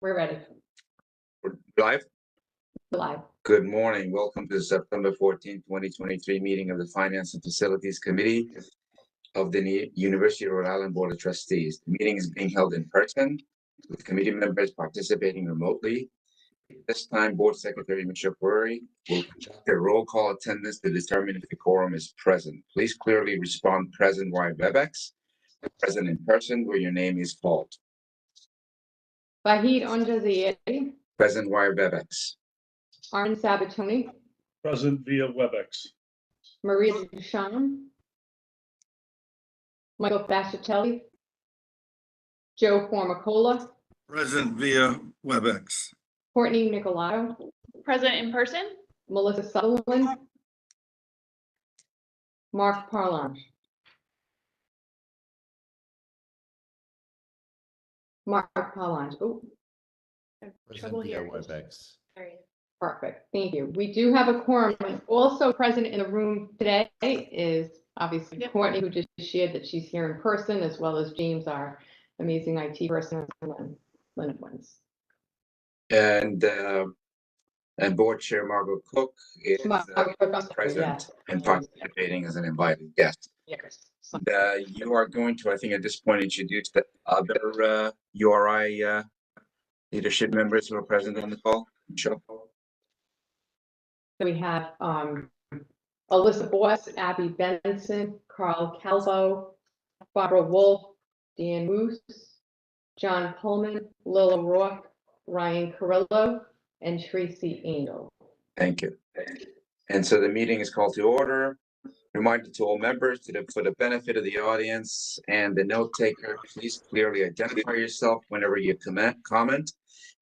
We're ready. We're live. Live. Good morning. Welcome to the September 14th, 2023 meeting of the Finance and Facilities Committee of the University of Rhode Island Board of Trustees. The meeting is being held in person with committee members participating remotely. This time, Board Secretary Michelle Puri will conduct a roll call attendance to determine if the quorum is present. Please clearly respond present via WebEx, present in person where your name is called. Vahid Onjazieri, Present via WebEx. Arn Sabatoni, Present via WebEx. Maria Duchamp, Michael Fascitelli, Joe Formicola, Present via WebEx. Courtney Nicolato, Present in person? Melissa Sutherland, Mark Parlange. Mark Parlange. Oh, Trouble Present via here. WebEx. Sorry. perfect. Thank you. We do have a quorum. Also present in the room today is obviously Yep. Courtney, who just shared that she's here in person, as well as James, our amazing IT person, and Lynn Wins. And Board Chair Margot Cook is present and participating as an invited guest. Yes. You are going to, I think, at this point, introduce the other URI leadership members who are present on the call. Michelle. So we have Alyssa Boss, Abby Benson, Carl Calvo, Barbara Wolf, Dan Moose, John Pullman, Lila Rourke, Ryan Carrillo, and Tracy Angel. Thank you. And so the meeting is called to order. Reminder to all members for the benefit of the audience and the note taker, please clearly identify yourself whenever you comment,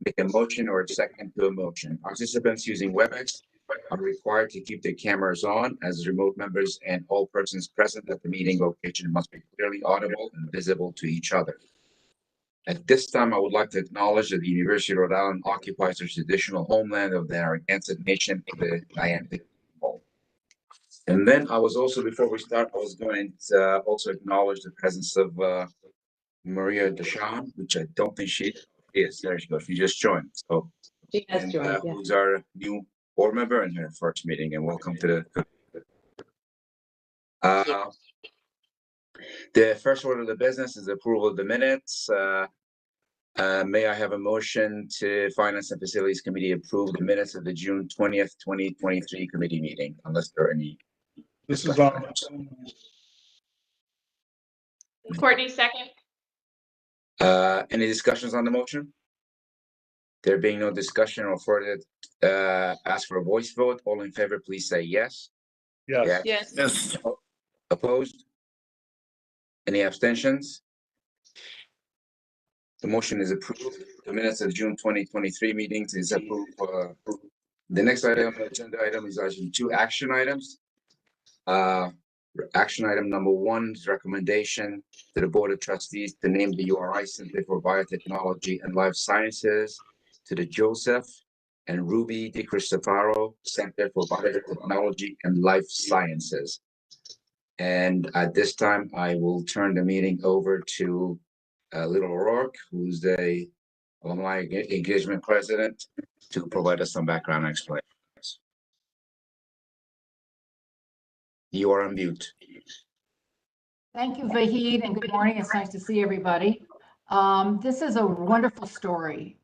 make a motion or a second to a motion. Participants using WebEx are required to keep their cameras on as remote members, and all persons present at the meeting location must be clearly audible and visible to each other. At this time, I would like to acknowledge that the University of Rhode Island occupies the traditional homeland of the Narragansett Nation of the Niantic people. And then I was also, before we start, I was going to also acknowledge the presence of Maria Duchamp, which I don't think she is. There she goes. She just joined. So, She has joined, yeah. who's our new board member in her first meeting, and welcome to the first order of the business is approval of the minutes. May I have a motion to Finance and Facilities Committee approve the minutes of the June 20th, 2023 committee meeting, unless there are any. This is on. Courtney, second. Any discussions on the motion? There being no discussion or further, ask for a voice vote. All in favor, please say yes. Yes. Yes. Yes. Opposed? Any abstentions? The motion is approved. The minutes of June 2023 meetings is approved. The next item, agenda item, is item 2 action items. Action item number 1 is recommendation to the Board of Trustees to name the URI Center for Biotechnology and Life Sciences to the Joseph and Ruby DiCristofaro Center for Biotechnology and Life Sciences. And at this time, I will turn the meeting over to Little O'Rourke, who's the alumni engagement president, to provide us some background explanations. You are on mute. Thank you, Vahid, and good morning. It's nice to see everybody. This is a wonderful story.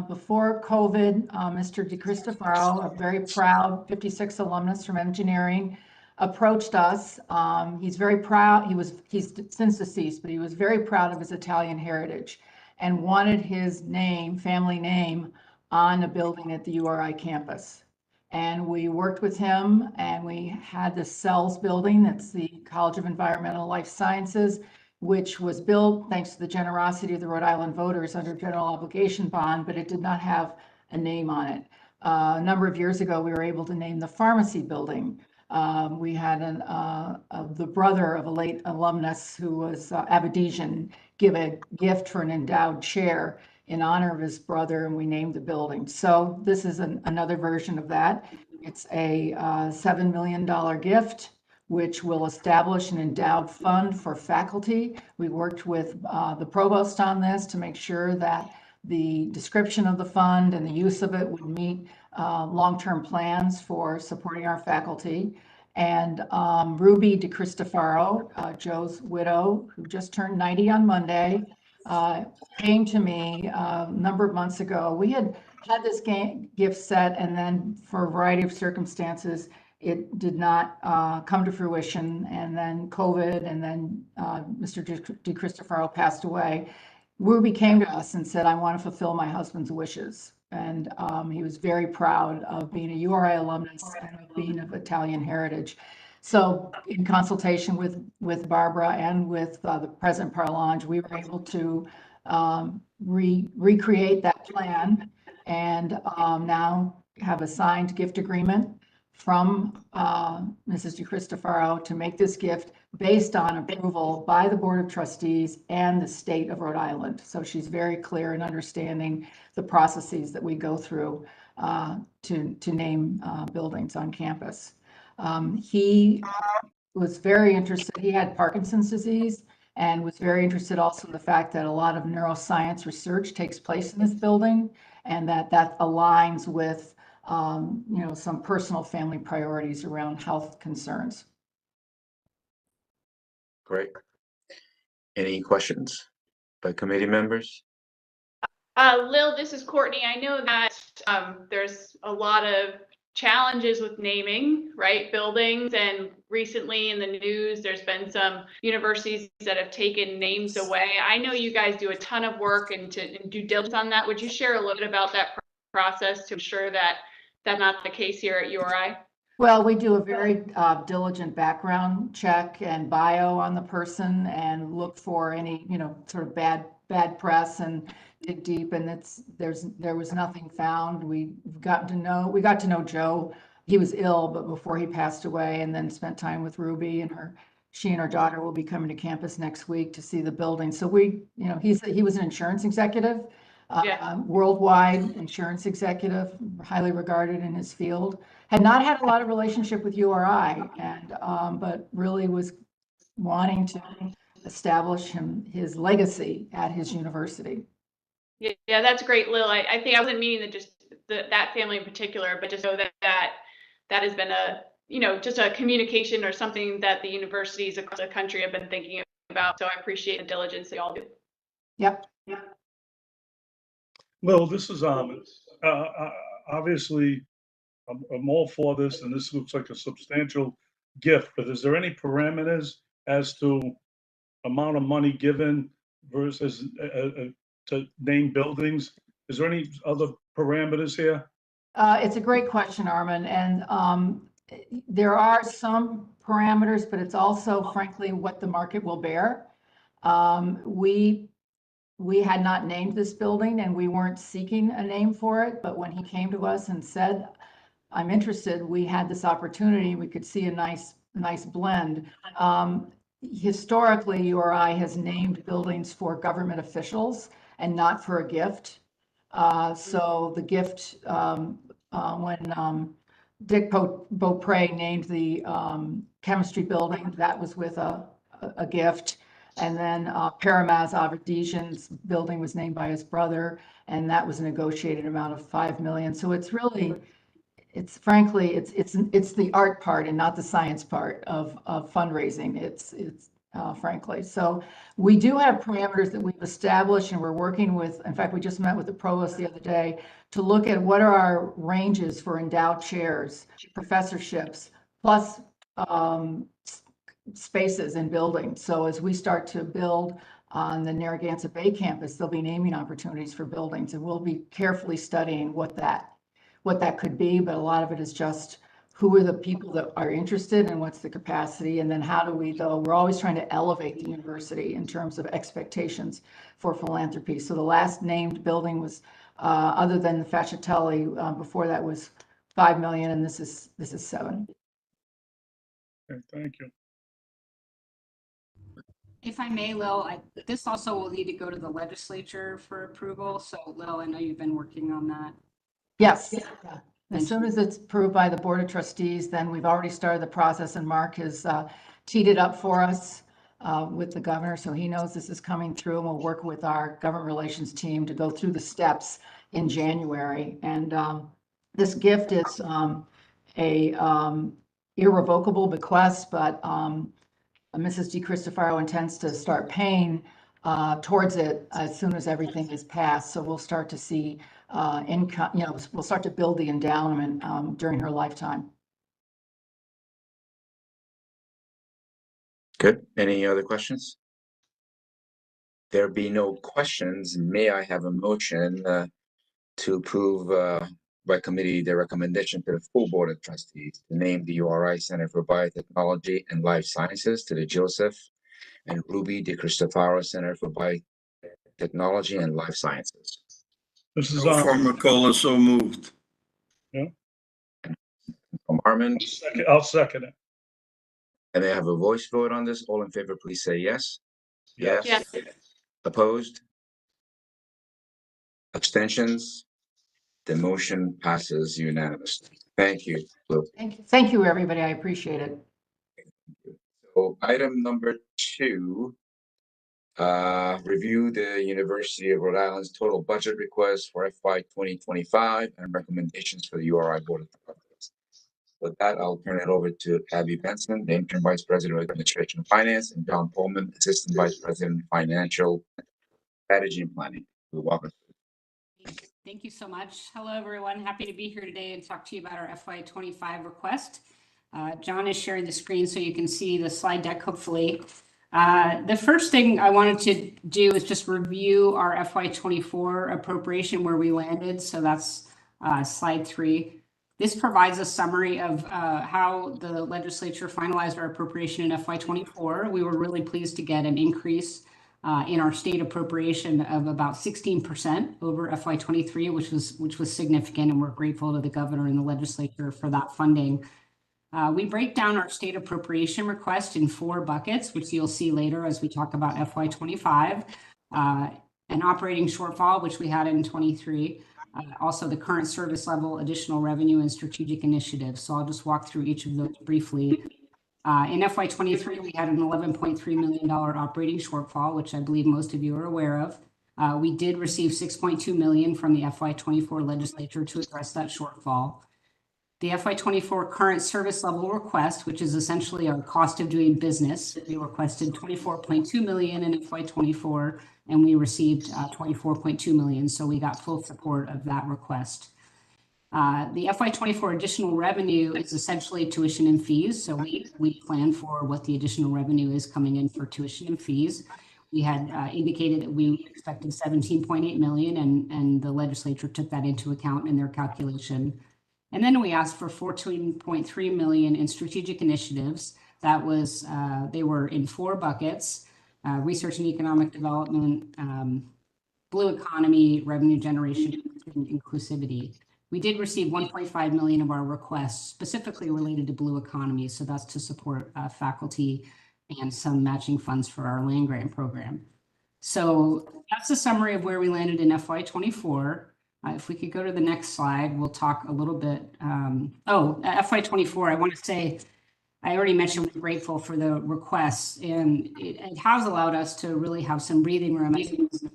Before COVID, Mr. DiCristofaro, a very proud 56 alumnus from engineering, approached us. He's very proud. He's since deceased, but he was very proud of his Italian heritage and wanted his name, family name, on a building at the URI campus. And we worked with him, and we had the CELS building. That's the College of Environmental Life Sciences, which was built thanks to the generosity of the Rhode Island voters under general obligation bond, but it did not have a name on it. A number of years ago, we were able to name the pharmacy building. We had the brother of a late alumnus who was Aberdeen give a gift for an endowed chair in honor of his brother, and we named the building. So this is another version of that. It's a $7 million gift, which will establish an endowed fund for faculty. We worked with the provost on this to make sure that the description of the fund and the use of it would meet long-term plans for supporting our faculty. And Ruby DeCristofaro, Joe's widow, who just turned 90 on Monday, came to me a number of months ago. We had this gift set, and then for a variety of circumstances, it did not come to fruition. And then COVID, and then Mr. DeCristofaro passed away. Ruby came to us and said, I want to fulfill my husband's wishes. And he was very proud of being a URI alumnus and of being of Italian heritage. So in consultation with Barbara and with the President Parlange, we were able to recreate that plan, and now have a signed gift agreement from Mrs. DeCristofaro to make this gift based on approval by the Board of Trustees and the state of Rhode Island. So she's very clear in understanding the processes that we go through to name buildings on campus. He was very interested. He had Parkinson's disease and was very interested also in the fact that a lot of neuroscience research takes place in this building, and that aligns with some personal family priorities around health concerns. Great. Any questions by committee members? Lil, this is Courtney. I know that there's a lot of challenges with naming, right, buildings, and recently in the news there's been some universities that have taken names away. I know you guys do a ton of work and due diligence on that. Would you share a little bit about that process to ensure that that's not the case here at URI? Well, we do a very diligent background check and bio on the person, and look for any, sort of bad press, and dig deep. And there was nothing found. We got to know Joe. He was ill, but before he passed away, and then spent time with Ruby, and she and her daughter will be coming to campus next week to see the building. So he was an insurance executive. Worldwide insurance executive, highly regarded in his field. Had not had a lot of relationship with URI, and but really was wanting to establish his legacy at his university. Yeah, that's great, Lil. I think I wasn't meaning that just that family in particular, but just know that has been just a communication or something that the universities across the country have been thinking about. So I appreciate the diligence that y'all do. Yep. Well, this is obviously, I'm all for this, and this looks like a substantial gift, but is there any parameters as to amount of money given versus to name buildings? Is there any other parameters here? It's a great question, Armin, and there are some parameters, but it's also, frankly, what the market will bear. We had not named this building, and we weren't seeking a name for it, but when he came to us and said, I'm interested, we had this opportunity. We could see a nice blend. Historically, URI has named buildings for government officials and not for a gift. So the gift, when Dick Beaupre named the chemistry building, that was with a gift. And then Paramaz Averdesian's building was named by his brother, and that was a negotiated amount of $5 million. So it's frankly the art part and not the science part of fundraising. It's frankly. So we do have parameters that we've established, and we're working with. In fact, we just met with the provost the other day to look at what are our ranges for endowed chairs, professorships, plus spaces in buildings. So as we start to build on the Narragansett Bay campus, there'll be naming opportunities for buildings, and we'll be carefully studying what that could be. But a lot of it is just who are the people that are interested and what's the capacity, and then how do we're always trying to elevate the university in terms of expectations for philanthropy. So the last named building was, other than the Fascitelli, before that was $5 million, and this is $7 million. Okay, thank you. If I may, Lil, this also will need to go to the legislature for approval. So Lil, I know you've been working on that. Yes. Yeah. As soon as it's approved by the Board of Trustees, then we've already started the process, and Mark has teed it up for us. with the governor, so he knows this is coming through, and we'll work with our government relations team to go through the steps in January. And this gift is a irrevocable bequest, but Mrs. DeCristofaro intends to start paying towards it as soon as everything is passed. So we'll start to see income, we'll start to build the endowment during her lifetime. Good. Any other questions? There be no questions. May I have a motion to approve by committee the recommendation to the full board of trustees to name the URI Center for Biotechnology and Life Sciences to the Joseph and Ruby DeCristofaro Center for Biotechnology and Life Sciences. This is Joe Formicola, so moved. From Harmon, I'll second it. and they have a voice vote on this. All in favor, please say yes. Yes. Yes. Opposed? Abstentions? The motion passes unanimously. Thank you, Lou. Thank you, everybody. I appreciate it. So item number 2, review the University of Rhode Island's total budget request for FY 2025 and recommendations for the URI Board of Trustees. With that, I'll turn it over to Abby Benson, the Interim Vice President of Administration and Finance, and John Pullman, Assistant Vice President of Financial Strategy and Planning. Welcome. Thank you so much. Hello, everyone. Happy to be here today and talk to you about our FY25 request. John is sharing the screen so you can see the slide deck, hopefully. The first thing I wanted to do is just review our FY24 appropriation where we landed. So that's slide 3. This provides a summary of how the legislature finalized our appropriation in FY24. We were really pleased to get an increase in our state appropriation of about 16% over FY23, which was significant, and we're grateful to the governor and the legislature for that funding. We break down our state appropriation request in 4 buckets, which you'll see later as we talk about FY25, an operating shortfall, which we had in 23, also the current service level, additional revenue, and strategic initiatives. So I'll just walk through each of those briefly. In FY23, we had an $11.3 million operating shortfall, which I believe most of you are aware of. We did receive $6.2 million from the FY24 legislature to address that shortfall. The FY24 current service level request, which is essentially our cost of doing business, we requested $24.2 million in FY24, and we received $24.2 million. So we got full support of that request. The FY24 additional revenue is essentially tuition and fees. So we plan for what the additional revenue is coming in for tuition and fees. We had indicated that we expected $17.8 million, and the legislature took that into account in their calculation. And then we asked for $14.3 million in strategic initiatives. That was, they were in 4 buckets: research and economic development, blue economy, revenue generation, and inclusivity. We did receive $1.5 million of our requests specifically related to blue economy. So that's to support faculty and some matching funds for our land grant program. So that's a summary of where we landed in FY24. If we could go to the next slide, we'll talk a little bit. FY24, I want to say, I already mentioned we're grateful for the requests, and it has allowed us to really have some breathing room,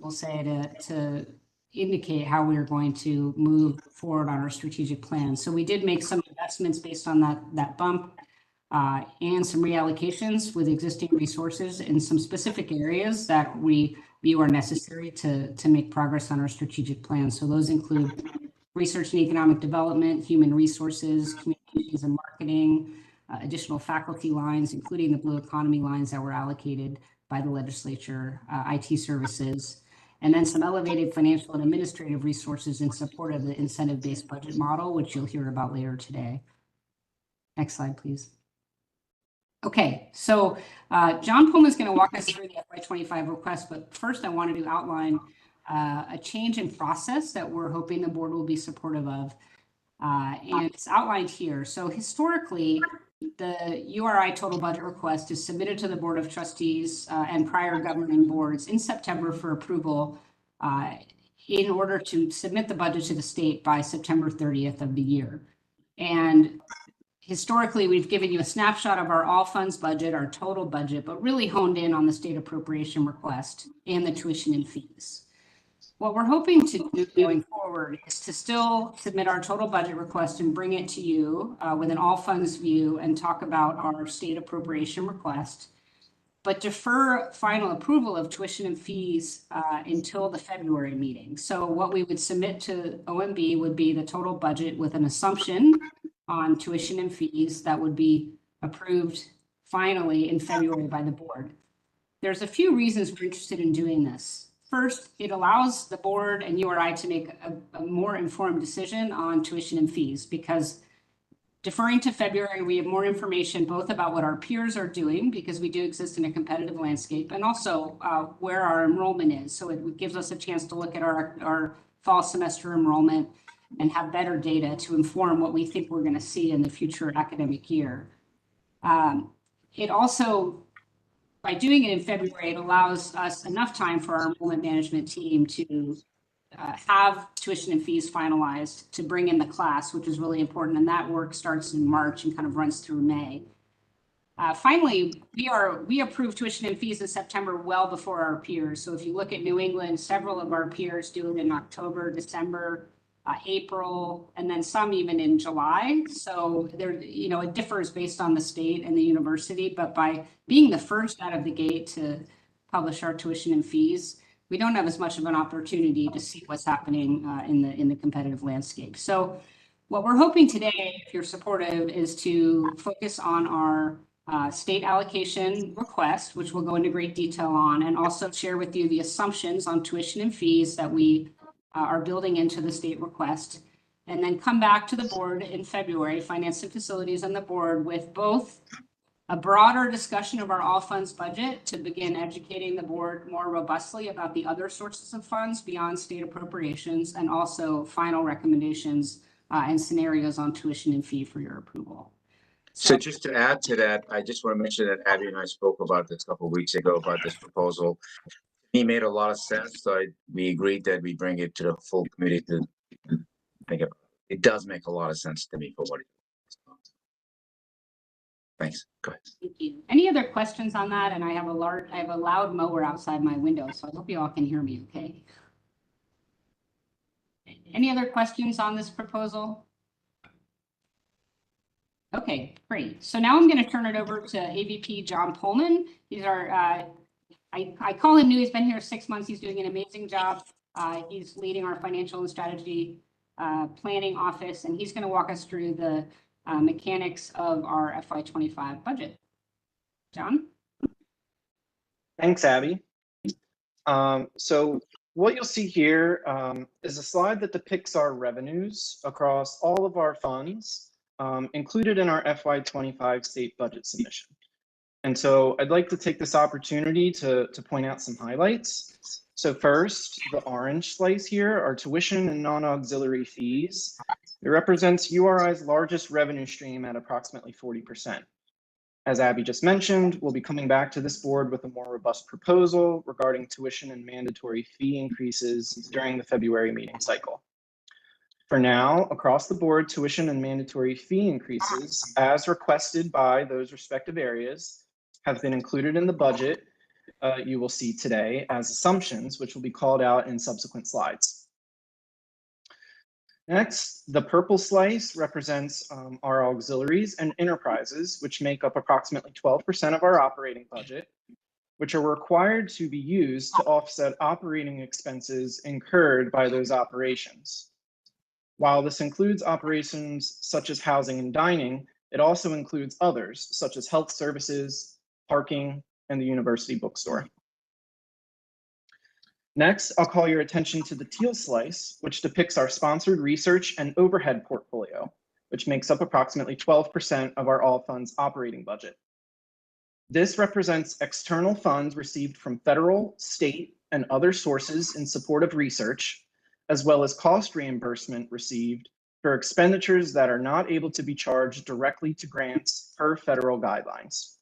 we'll say, to indicate how we are going to move forward on our strategic plan. So we did make some investments based on that bump and some reallocations with existing resources in some specific areas that we view are necessary to make progress on our strategic plan. So those include research and economic development, human resources, communications and marketing, additional faculty lines, including the blue economy lines that were allocated by the legislature, IT services, and then some elevated financial and administrative resources in support of the incentive-based budget model, which you'll hear about later today. Next slide, please. Okay, so John Pullman is going to walk us through the FY25 request, but first I wanted to outline a change in process that we're hoping the board will be supportive of, and it's outlined here. So historically, the URI total budget request is submitted to the Board of Trustees and prior governing boards in September for approval in order to submit the budget to the state by September 30th of the year. And historically, we've given you a snapshot of our all funds budget, our total budget, but really honed in on the state appropriation request and the tuition and fees. What we're hoping to do going forward is to still submit our total budget request and bring it to you with an all funds view and talk about our state appropriation request, but defer final approval of tuition and fees until the February meeting. So what we would submit to OMB would be the total budget with an assumption on tuition and fees that would be approved finally in February by the board. There's a few reasons we're interested in doing this. First, it allows the board and URI to make a more informed decision on tuition and fees, because deferring to February, we have more information both about what our peers are doing, because we do exist in a competitive landscape, and also where our enrollment is. So it gives us a chance to look at our fall semester enrollment and have better data to inform what we think we're going to see in the future academic year. It also, by doing it in February, it allows us enough time for our enrollment management team to have tuition and fees finalized to bring in the class, which is really important. And that work starts in March and kind of runs through May. Finally, we approve tuition and fees in September well before our peers. So if you look at New England, several of our peers do it in October, December, April, and then some even in July. So there, it differs based on the state and the university, but by being the first out of the gate to publish our tuition and fees, we don't have as much of an opportunity to see what's happening in the competitive landscape. So what we're hoping today, if you're supportive, is to focus on our state allocation request, which we'll go into great detail on, and also share with you the assumptions on tuition and fees that we are building into the state request, and then come back to the board in February, Finance and Facilities and the board, with both a broader discussion of our all funds budget to begin educating the board more robustly about the other sources of funds beyond state appropriations, and also final recommendations and scenarios on tuition and fee for your approval. So just to add to that, I just want to mention that Abby and I spoke about this a couple of weeks ago about this proposal. He made a lot of sense, so we agreed that we bring it to the full committee to think about. It does make a lot of sense to me for what it is. Thanks. Go ahead. Thank you. Any other questions on that? And I have a loud mower outside my window, so I hope you all can hear me okay. Any other questions on this proposal? Okay, great. So now I'm going to turn it over to AVP John Pullman. He's our I call him new. He's been here 6 months. He's doing an amazing job. He's leading our financial and strategy planning office, and he's going to walk us through the mechanics of our FY25 budget. John? Thanks, Abby. So what you'll see here is a slide that depicts our revenues across all of our funds included in our FY25 state budget submission. And so I'd like to take this opportunity to point out some highlights. So first, the orange slice here are tuition and non-auxiliary fees. It represents URI's largest revenue stream at approximately 40%. As Abby just mentioned, we'll be coming back to this board with a more robust proposal regarding tuition and mandatory fee increases during the February meeting cycle. For now, across the board, tuition and mandatory fee increases, as requested by those respective areas, have been included in the budget you will see today as assumptions, which will be called out in subsequent slides. Next, the purple slice represents our auxiliaries and enterprises, which make up approximately 12% of our operating budget, which are required to be used to offset operating expenses incurred by those operations. While this includes operations such as housing and dining, it also includes others, such as health services, parking, and the university bookstore. Next, I'll call your attention to the teal slice, which depicts our sponsored research and overhead portfolio, which makes up approximately 12% of our all funds operating budget. This represents external funds received from federal, state, and other sources in support of research, as well as cost reimbursement received for expenditures that are not able to be charged directly to grants per federal guidelines.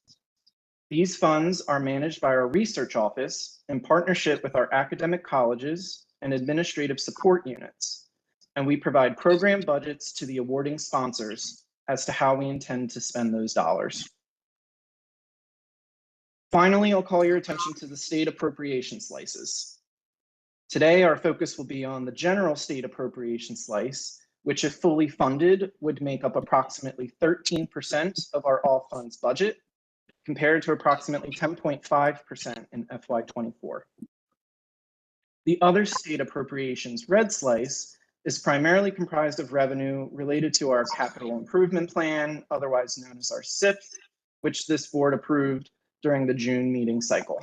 These funds are managed by our research office in partnership with our academic colleges and administrative support units, and we provide program budgets to the awarding sponsors as to how we intend to spend those dollars. Finally, I'll call your attention to the state appropriation slices. Today, our focus will be on the general state appropriation slice, which if fully funded would make up approximately 13% of our all funds budget, compared to approximately 10.5% in FY24. The other state appropriations red slice is primarily comprised of revenue related to our capital improvement plan, otherwise known as our SIP, which this board approved during the June meeting cycle.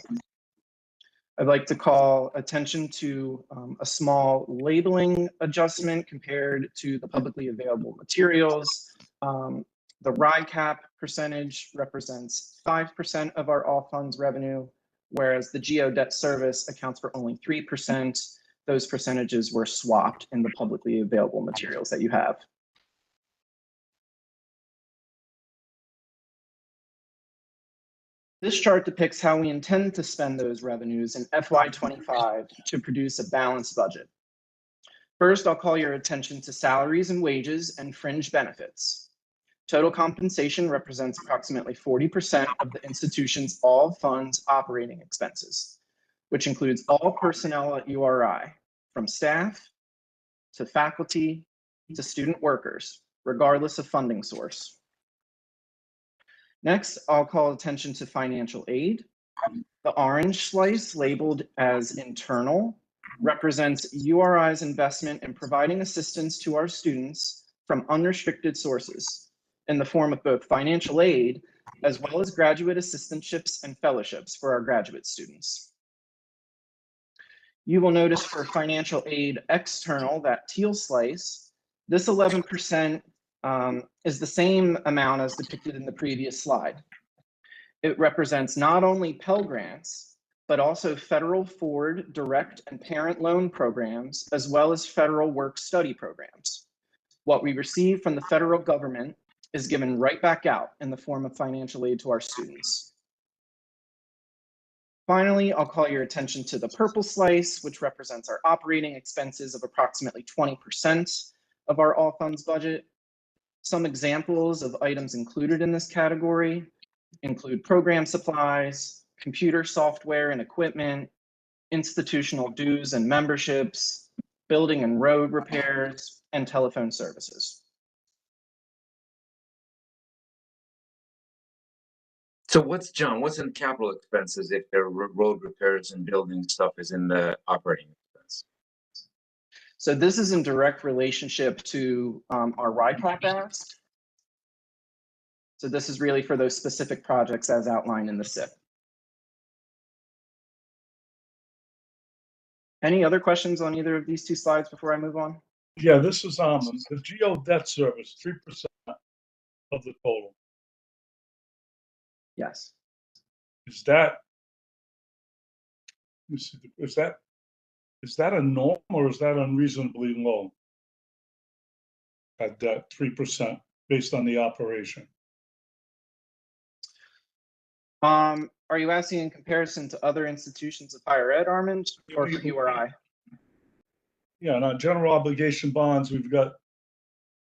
I'd like to call attention to a small labeling adjustment compared to the publicly available materials. The RICAP percentage represents 5% of our all funds revenue, whereas the GEO debt service accounts for only 3%. Those percentages were swapped in the publicly available materials that you have. This chart depicts how we intend to spend those revenues in FY25 to produce a balanced budget. First, I'll call your attention to salaries and wages and fringe benefits. Total compensation represents approximately 40% of the institution's all funds operating expenses, which includes all personnel at URI, from staff to faculty to student workers, regardless of funding source. Next, I'll call attention to financial aid. The orange slice, labeled as internal, represents URI's investment in providing assistance to our students from unrestricted sources in the form of both financial aid as well as graduate assistantships and fellowships for our graduate students. You will notice for financial aid external, that teal slice, this 11% is the same amount as depicted in the previous slide. It represents not only Pell Grants, but also federal Ford direct and parent loan programs, as well as federal work study programs. What we receive from the federal government is given right back out in the form of financial aid to our students. Finally, I'll call your attention to the purple slice, which represents our operating expenses of approximately 20% of our all funds budget. Some examples of items included in this category include program supplies, computer software and equipment, institutional dues and memberships, building and road repairs, and telephone services. So John, what's in capital expenses if the road repairs and building stuff is in the operating expense? So this is in direct relationship to our RICAP ask. So this is really for those specific projects as outlined in the SIP. Any other questions on either of these two slides before I move on? Yeah, this is the GEO debt service, 3% of the total. Yes. Is that, is that a norm or is that unreasonably low? At that 3% based on the operation? Are you asking in comparison to other institutions of higher ed, Armand, or for URI? Yeah, and on general obligation bonds, we've got,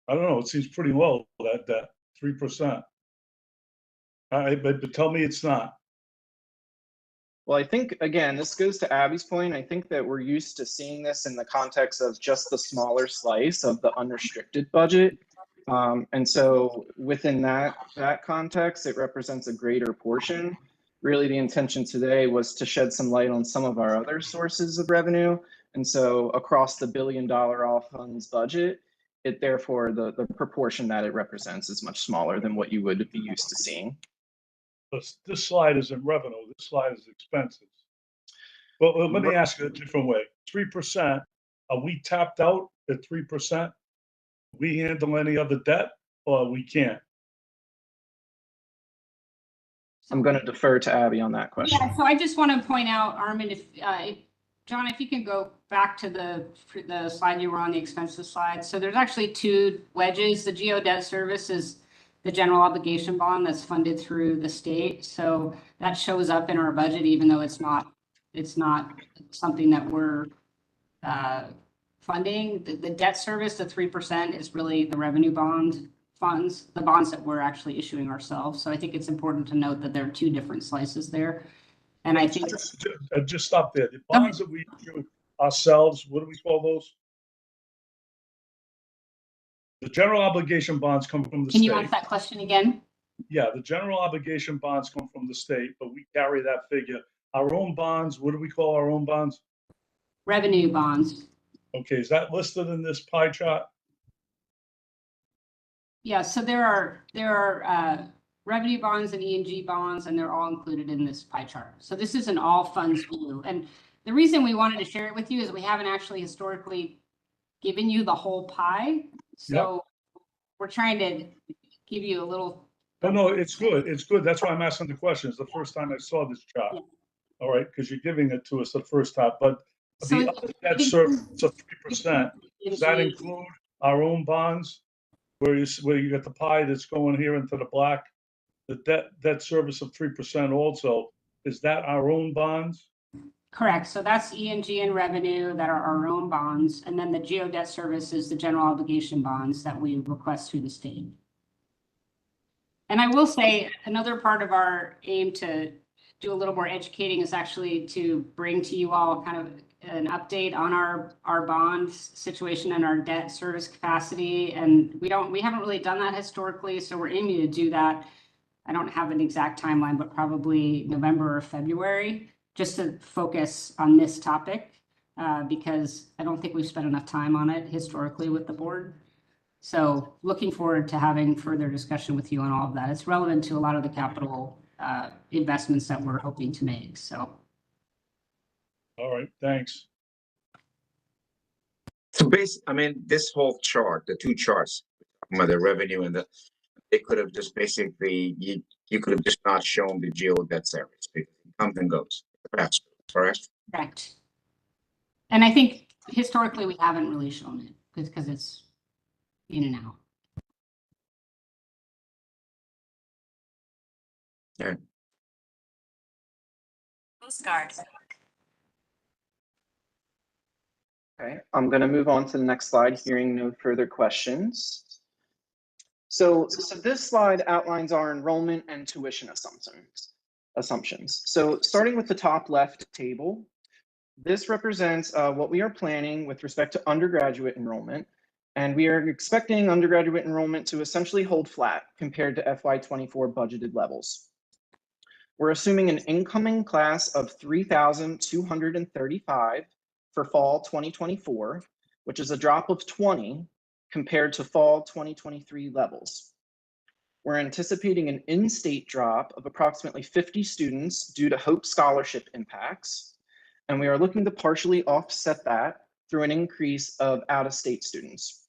I don't know, it seems pretty low, that 3%. But tell me it's not. Well, I think, again, this goes to Abby's point. I think that we're used to seeing this in the context of just the smaller slice of the unrestricted budget. And so within that context, it represents a greater portion. Really, the intention today was to shed some light on some of our other sources of revenue. And so across the $1 billion all funds budget, it therefore, the proportion that it represents is much smaller than what you would be used to seeing. This slide isn't revenue, this slide is expenses. Well, let me ask you a different way. 3%, are we tapped out at 3%? We handle any other debt or we can't? I'm going to defer to Abby on that question. Yeah, so I just want to point out, Armin, if John, if you can go back to the slide you were on, the expenses slide. So there's actually two wedges. The GEO debt service is the general obligation bond that's funded through the state. So that shows up in our budget, even though it's not something that we're funding. The debt service, the 3% is really the revenue bond funds, the bonds that we're actually issuing ourselves. So I think it's important to note that there are two different slices there. And I think Just stop there. The bonds that we issue ourselves, what do we call those? The general obligation bonds come from the can you state. ask that question again? Yeah, the general obligation bonds come from the state, but we carry that figure. Our own bonds, what do we call our own bonds? Revenue bonds. Okay, is that listed in this pie chart? Yeah, so there are revenue bonds and E&G bonds, and they're all included in this pie chart. So this is an all funds view. And the reason we wanted to share it with you is we haven't actually historically given you the whole pie. So we're trying to give you a little. No, it's good. It's good. That's why I'm asking the question. It's the first time I saw this chart. Yeah. All right, because you're giving it to us the first time, but So the other debt service of 3%, does that include our own bonds? Where you get the pie that's going here into the black, the debt service of 3% also, is that our own bonds? Correct. So that's E&G and revenue that are our own bonds. And then the geo debt service is the general obligation bonds that we request through the state. And I will say another part of our aim to do a little more educating is actually to bring to you all kind of an update on our bond situation and our debt service capacity. And we haven't really done that historically. So we're aiming to do that. I don't have an exact timeline, but probably November or February, just to focus on this topic, because I don't think we've spent enough time on it historically with the board. So looking forward to having further discussion with you on all of that. It's relevant to a lot of the capital investments that we're hoping to make. So. All right, thanks. So I mean, this whole chart, the two charts, the revenue and they could have just basically, you could have just not shown the geo debt service because it comes and goes. Perhaps, correct? Correct. And I think historically we haven't really shown it because it's in and out. Yeah. Postcard. Okay, I'm going to move on to the next slide, hearing no further questions. So this slide outlines our enrollment and tuition assumptions. So starting with the top left table, this represents what we are planning with respect to undergraduate enrollment. And we are expecting undergraduate enrollment to essentially hold flat compared to FY24 budgeted levels. We're assuming an incoming class of 3,235 for fall 2024, which is a drop of 20 compared to fall 2023 levels. We're anticipating an in-state drop of approximately 50 students due to Hope Scholarship impacts, and we are looking to partially offset that through an increase of out-of-state students.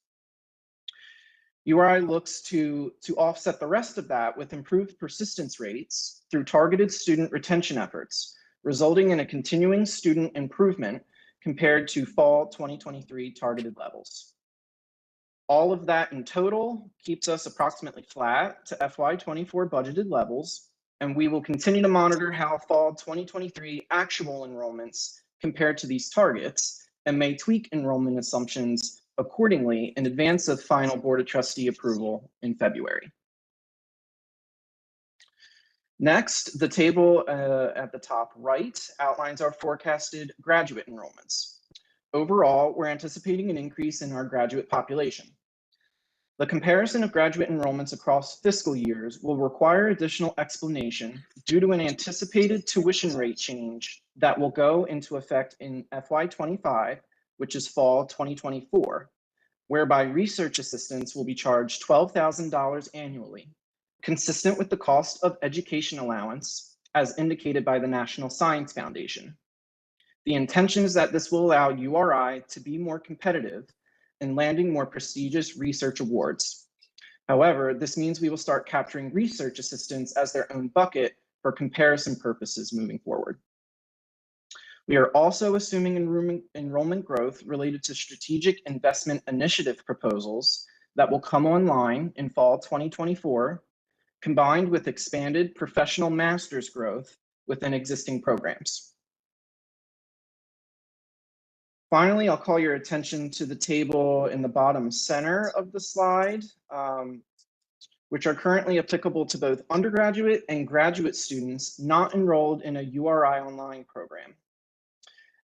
URI looks to offset the rest of that with improved persistence rates through targeted student retention efforts, resulting in a continuing student improvement compared to fall 2023 targeted levels. All of that in total keeps us approximately flat to FY24 budgeted levels, and we will continue to monitor how fall 2023 actual enrollments compare to these targets and may tweak enrollment assumptions accordingly in advance of final Board of Trustee approval in February. Next, the table at the top right outlines our forecasted graduate enrollments. Overall, we're anticipating an increase in our graduate population. The comparison of graduate enrollments across fiscal years will require additional explanation due to an anticipated tuition rate change that will go into effect in FY25, which is fall 2024, whereby research assistants will be charged $12,000 annually, consistent with the cost of education allowance as indicated by the National Science Foundation. The intention is that this will allow URI to be more competitive in landing more prestigious research awards. However, this means we will start capturing research assistants as their own bucket for comparison purposes moving forward. We are also assuming enrollment growth related to strategic investment initiative proposals that will come online in fall 2024, combined with expanded professional master's growth within existing programs. Finally, I'll call your attention to the table in the bottom center of the slide. which are currently applicable to both undergraduate and graduate students not enrolled in a URI online program.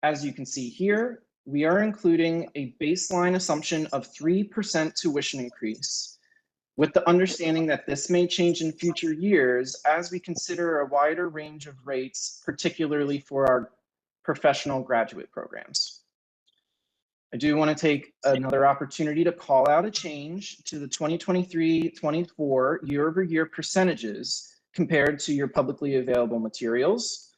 As you can see here, we are including a baseline assumption of 3% tuition increase, with the understanding that this may change in future years as we consider a wider range of rates, particularly for our professional graduate programs. I do want to take another opportunity to call out a change to the 2023-24 year-over-year percentages compared to your publicly available materials.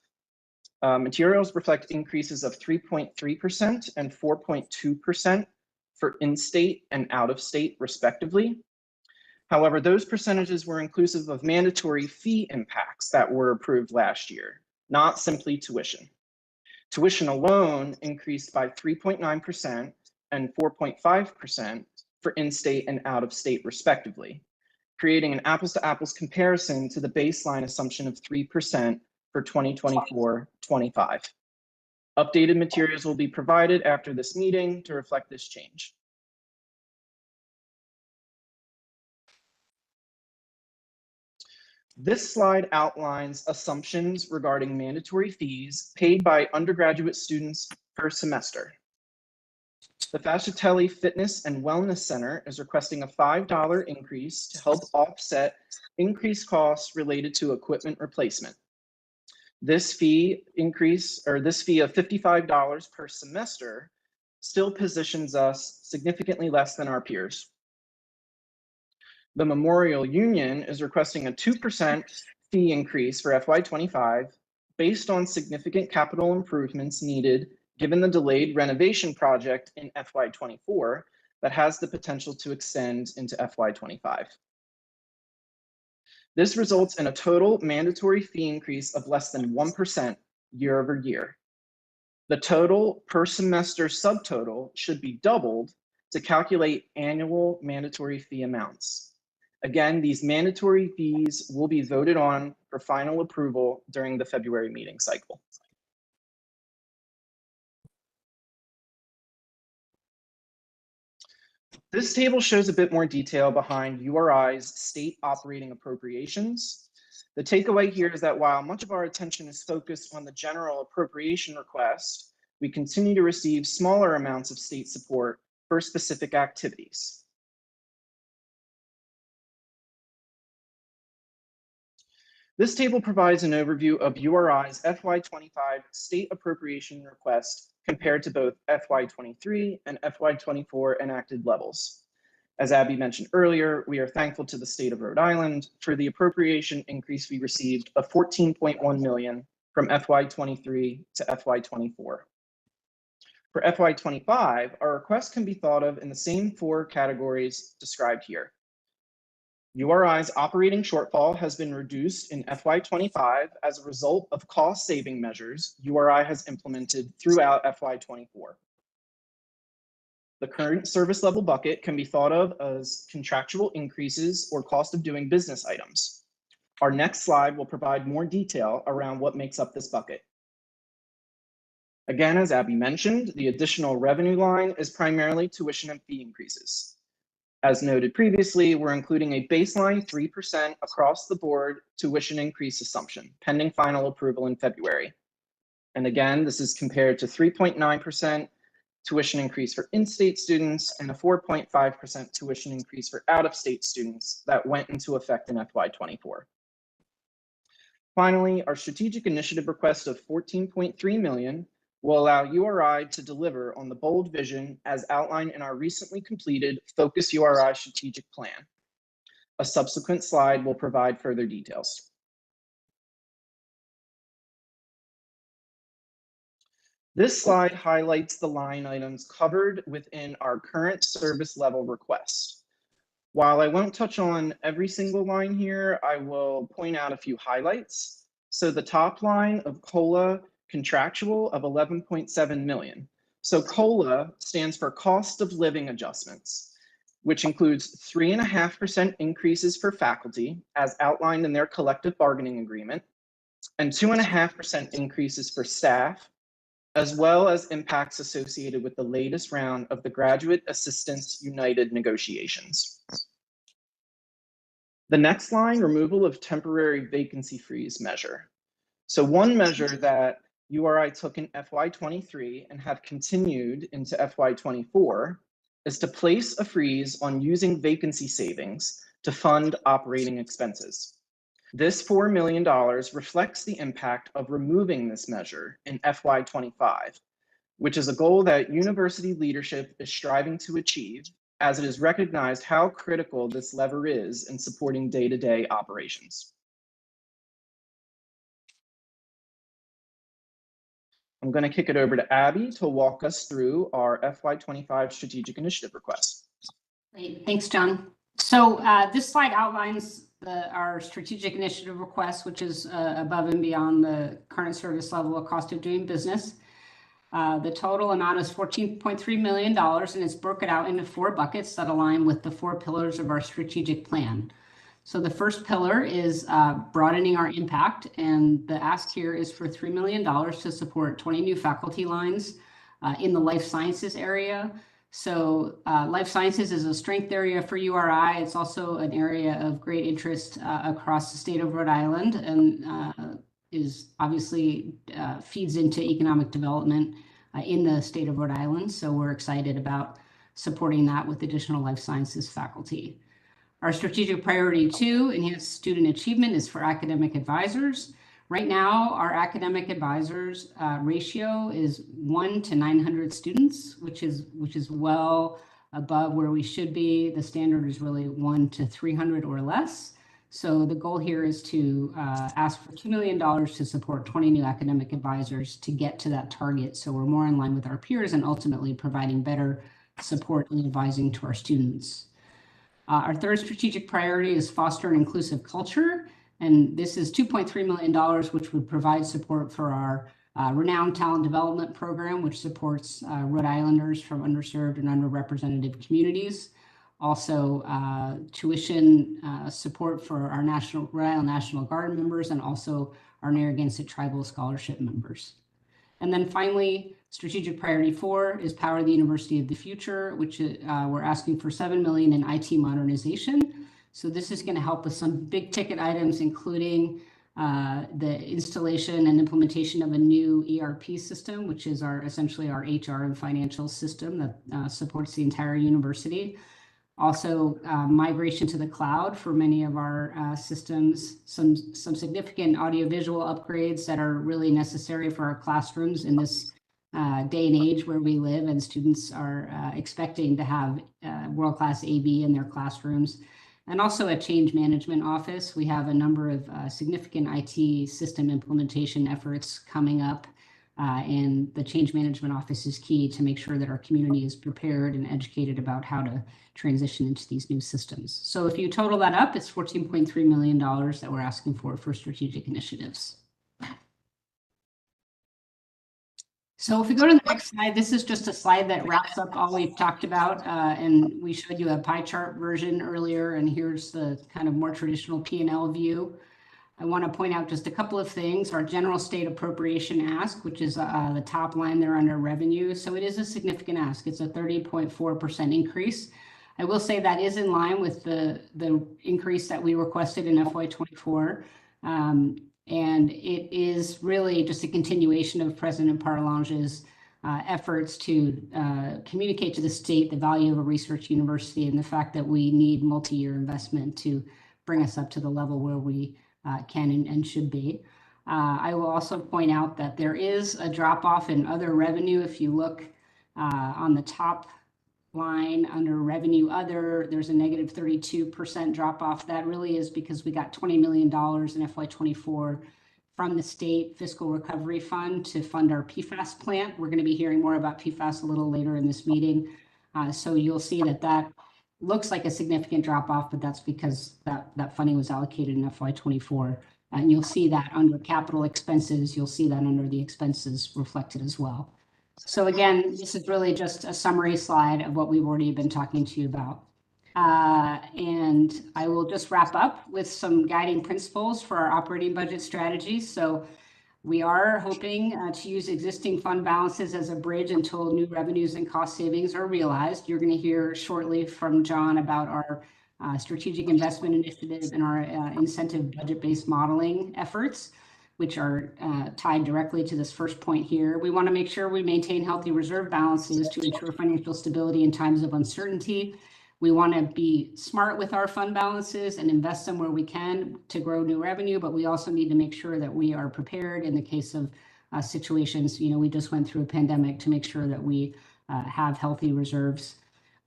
Materials reflect increases of 3.3% and 4.2% for in-state and out-of-state respectively. However, those percentages were inclusive of mandatory fee impacts that were approved last year, not simply tuition. Tuition alone increased by 3.9% and 4.5% for in-state and out-of-state respectively, creating an apples-to-apples comparison to the baseline assumption of 3% for 2024-25. Updated materials will be provided after this meeting to reflect this change. This slide outlines assumptions regarding mandatory fees paid by undergraduate students per semester. The Fascitelli Fitness and Wellness Center is requesting a $5 increase to help offset increased costs related to equipment replacement. This fee increase, or this fee of $55 per semester, still positions us significantly less than our peers. The Memorial Union is requesting a 2% fee increase for FY25 based on significant capital improvements needed given the delayed renovation project in FY24 that has the potential to extend into FY25. This results in a total mandatory fee increase of less than 1% year over year. The total per semester subtotal should be doubled to calculate annual mandatory fee amounts. Again, these mandatory fees will be voted on for final approval during the February meeting cycle. This table shows a bit more detail behind URI's state operating appropriations. The takeaway here is that while much of our attention is focused on the general appropriation request, we continue to receive smaller amounts of state support for specific activities. This table provides an overview of URI's FY25 state appropriation request compared to both FY23 and FY24 enacted levels. As Abby mentioned earlier, we are thankful to the state of Rhode Island for the appropriation increase we received of $14.1 million from FY23 to FY24. For FY25, our request can be thought of in the same four categories described here. URI's operating shortfall has been reduced in FY25 as a result of cost-saving measures URI has implemented throughout FY24. The current service level bucket can be thought of as contractual increases or cost of doing business items. Our next slide will provide more detail around what makes up this bucket. Again, as Abby mentioned, the additional revenue line is primarily tuition and fee increases. As noted previously, we're including a baseline 3% across the board tuition increase assumption, pending final approval in February. And again, this is compared to 3.9% tuition increase for in-state students and a 4.5% tuition increase for out-of-state students that went into effect in FY24. Finally, our strategic initiative request of $14.3 million will allow URI to deliver on the bold vision as outlined in our recently completed Focus URI strategic plan. A subsequent slide will provide further details. This slide highlights the line items covered within our current service level request. While I won't touch on every single line here, I will point out a few highlights. So the top line of COLA contractual of 11.7 million. So COLA stands for cost of living adjustments, which includes 3.5% increases for faculty as outlined in their collective bargaining agreement, and 2.5% increases for staff, as well as impacts associated with the latest round of the Graduate Assistants United negotiations. The next line, removal of temporary vacancy freeze measure. So one measure that URI took in FY23 and have continued into FY24 is to place a freeze on using vacancy savings to fund operating expenses. This $4 million reflects the impact of removing this measure in FY25, which is a goal that university leadership is striving to achieve, as it is recognized how critical this lever is in supporting day-to-day operations. I'm going to kick it over to Abby to walk us through our FY25 strategic initiative request. Great, thanks, John. So this slide outlines our strategic initiative request, which is above and beyond the current service level of cost of doing business. The total amount is $14.3 million, and it's broken out into 4 buckets that align with the 4 pillars of our strategic plan. So the first pillar is broadening our impact, and the ask here is for $3 million to support 20 new faculty lines in the life sciences area. So life sciences is a strength area for URI. It's also an area of great interest across the state of Rhode Island, and is obviously feeds into economic development in the state of Rhode Island. So we're excited about supporting that with additional life sciences faculty. Our strategic priority 2, enhance student achievement, is for academic advisors. Right now, our academic advisors ratio is 1 to 900 students, which is well above where we should be. The standard is really 1 to 300 or less. So the goal here is to ask for $2 million to support 20 new academic advisors to get to that target. So we're more in line with our peers and ultimately providing better support and advising to our students. Our third strategic priority is foster an inclusive culture. And this is $2.3 million, which would provide support for our renowned talent development program, which supports Rhode Islanders from underserved and underrepresented communities. Also, tuition support for our Rhode Island National Guard members, and also our Narragansett Tribal Scholarship members. And then finally, strategic priority 4 is power the University of the future, which we're asking for $7 million in IT modernization. So this is going to help with some big ticket items, including the installation and implementation of a new ERP system, which is essentially our HR and financial system that supports the entire university. Also, migration to the cloud for many of our systems, some significant audiovisual upgrades that are really necessary for our classrooms in this day and age where we live, and students are expecting to have world-class AV in their classrooms. And also a change management office. We have a number of significant IT system implementation efforts coming up. And the change management office is key to make sure that our community is prepared and educated about how to transition into these new systems. So if you total that up, it's $14.3 million that we're asking for strategic initiatives. So if we go to the next slide, this is just a slide that wraps up all we've talked about. And we showed you a pie chart version earlier, and here's the kind of more traditional P&L view. I want to point out just a couple of things. Our general state appropriation ask, which is the top line there under revenue. So it is a significant ask. It's a 30.4% increase. I will say that is in line with the increase that we requested in FY24. And it is really just a continuation of President Parlange's efforts to communicate to the state the value of a research university and the fact that we need multi-year investment to bring us up to the level where we can and should be. I will also point out that there is a drop off in other revenue. If you look on the top line under revenue other, there's a negative 32% drop off. That really is because we got $20 million in FY24 from the state fiscal recovery fund to fund our PFAS plant. We're going to be hearing more about PFAS a little later in this meeting. So you'll see that looks like a significant drop off, but that's because that funding was allocated in FY24. And you'll see that under capital expenses, you'll see that under the expenses reflected as well. So again, this is really just a summary slide of what we've already been talking to you about. And I will just wrap up with some guiding principles for our operating budget strategy. So we are hoping to use existing fund balances as a bridge until new revenues and cost savings are realized. You're going to hear shortly from John about our strategic investment initiative, and our incentive budget-based modeling efforts, which are tied directly to this first point here. We want to make sure we maintain healthy reserve balances to ensure financial stability in times of uncertainty. We want to be smart with our fund balances and invest them where we can to grow new revenue, but we also need to make sure that we are prepared in the case of situations. We just went through a pandemic, to make sure that we have healthy reserves.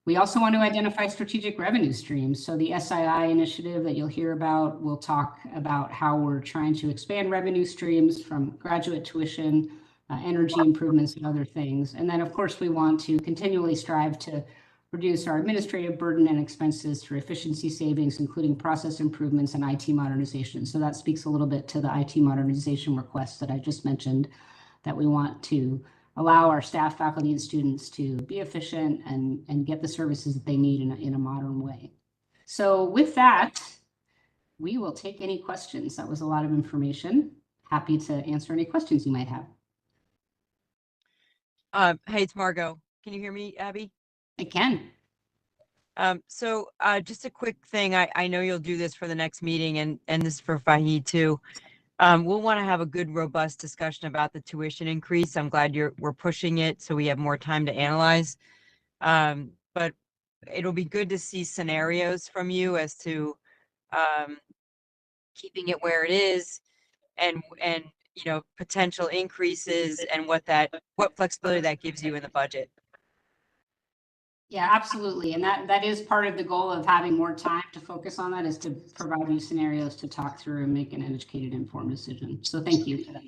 We also want to identify strategic revenue streams. So the SII initiative that you'll hear about will talk about how we're trying to expand revenue streams from graduate tuition, energy improvements, and other things. And then, of course, we want to continually strive to reduce our administrative burden and expenses through efficiency savings, including process improvements and IT modernization. So that speaks a little bit to the IT modernization request that I just mentioned, that we want to allow our staff, faculty, and students to be efficient and get the services that they need in a modern way. So with that, we will take any questions. That was a lot of information. Happy to answer any questions you might have. Hey, it's Margot. Can you hear me, Abby? I can. So just a quick thing. I know you'll do this for the next meeting, and this is for Fahid too. We'll want to have a good, robust discussion about the tuition increase. I'm glad we're pushing it so we have more time to analyze. But it'll be good to see scenarios from you as to keeping it where it is, and potential increases, and what flexibility that gives you in the budget. Yeah, absolutely. And that is part of the goal of having more time to focus on that, is to provide you scenarios to talk through and make an educated, informed decision. So thank you for that.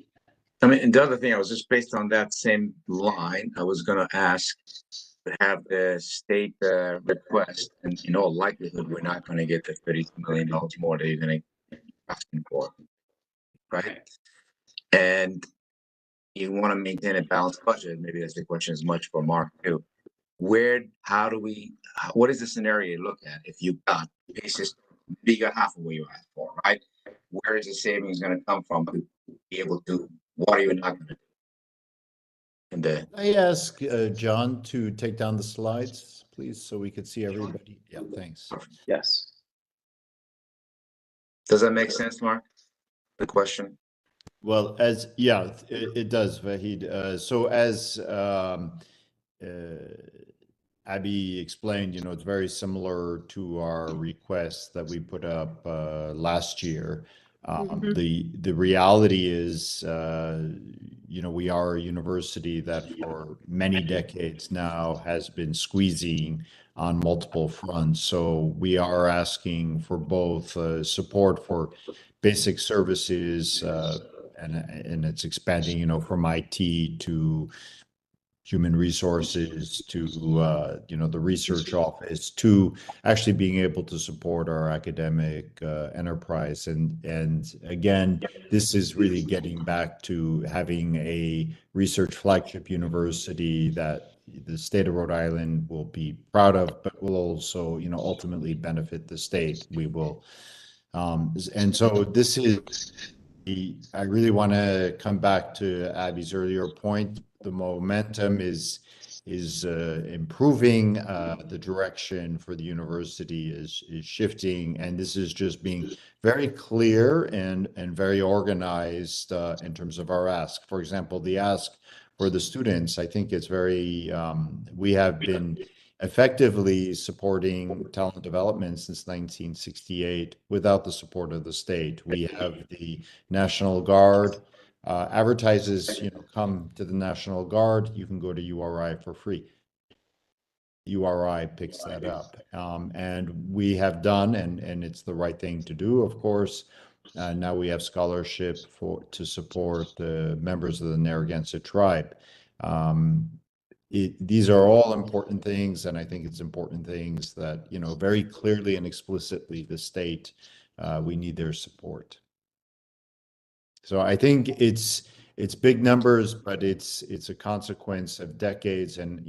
I mean, and the other thing, I was just based on that same line, I was gonna ask to have the state request, and in all likelihood, we're not gonna get the $32 million more that you're gonna asking for, right? And you want to maintain a balanced budget. Maybe that's the question as much for Mark too. What is the scenario you look at if you got basis, you got half of what you asked for, right? Where is the savings going to come from to be able to, what are you not going to do? And I ask John to take down the slides, please, so we could see everybody. Yeah, thanks. Yes. does that make sense, Mark? The question? Well, it does, Vahid. So as Abby explained, it's very similar to our request that we put up last year. The reality is, we are a university that for many decades now has been squeezing on multiple fronts. So we are asking for both support for basic services, and it's expanding, from IT to human resources to the research office, to actually being able to support our academic enterprise. And again, this is really getting back to having a research flagship university that the state of Rhode Island will be proud of, but will also ultimately benefit the state. We will and so this is, I really want to come back to Abby's earlier point. The momentum is improving. The direction for the university is shifting, and this is just being very clear and very organized in terms of our ask. For example, the ask for the students, I think it's very. We have been effectively supporting talent development since 1968 without the support of the state. We have the National Guard. Advertises, come to the National Guard. You can go to URI for free. URI picks that up. And we have done, and it's the right thing to do, of course. Now we have scholarship to support the members of the Narragansett tribe. These are all important things, and I think it's important things that, very clearly and explicitly the state, we need their support. So I think it's big numbers, but it's a consequence of decades. And,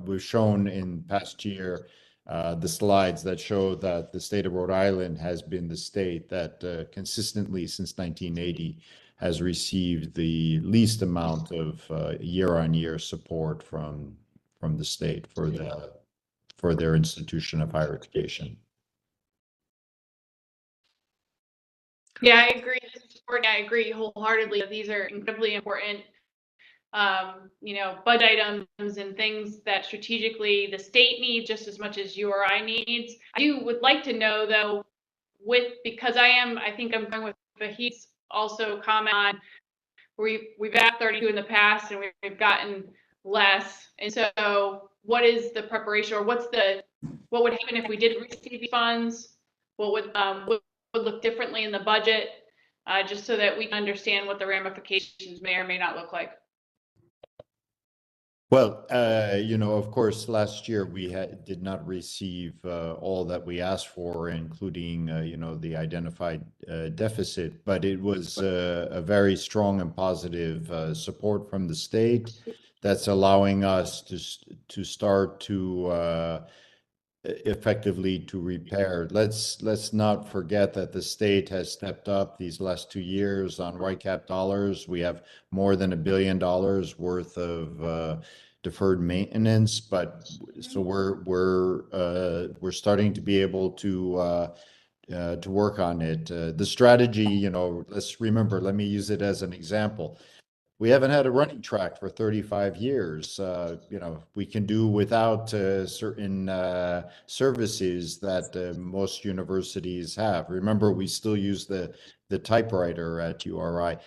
we've shown in past year the slides that show that the state of Rhode Island has been the state that consistently since 1980 has received the least amount of year-on-year support from the state for their institution of higher education. Yeah, I agree. This is Courtney. I agree wholeheartedly that these are incredibly important, budget items and things that strategically the state needs just as much as URI needs. Would like to know though, because I think I'm going with Vahid's also comment on we've had 32 in the past and we've gotten less. And so what is the preparation, or what would happen if we did receive these funds? What would look differently in the budget, just so that we can understand what the ramifications may or may not look like? Well, of course, last year we did not receive all that we asked for, including, the identified deficit, but it was a very strong and positive support from the state that's allowing us to start to effectively to repair. Let's not forget that the state has stepped up these last 2 years on RICAP dollars. We have more than $1 billion worth of deferred maintenance, but so we're starting to be able to work on it. The strategy, let's remember. Let me use it as an example. We haven't had a running track for 35 years. We can do without certain services that most universities have. Remember, we still use the typewriter at URI.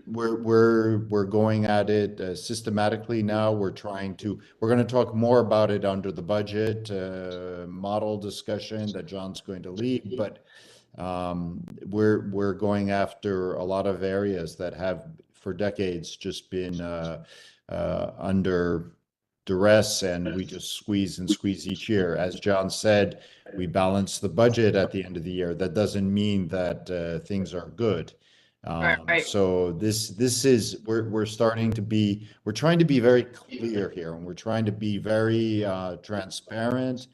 We're going at it systematically now. We're going to talk more about it under the budget model discussion that John's going to lead, but we're going after a lot of areas that have for decades just been under duress, and we just squeeze and squeeze each year. As John said, we balance the budget at the end of the year. That doesn't mean that things are good. Right. So we're trying to be very clear here, and we're trying to be very transparent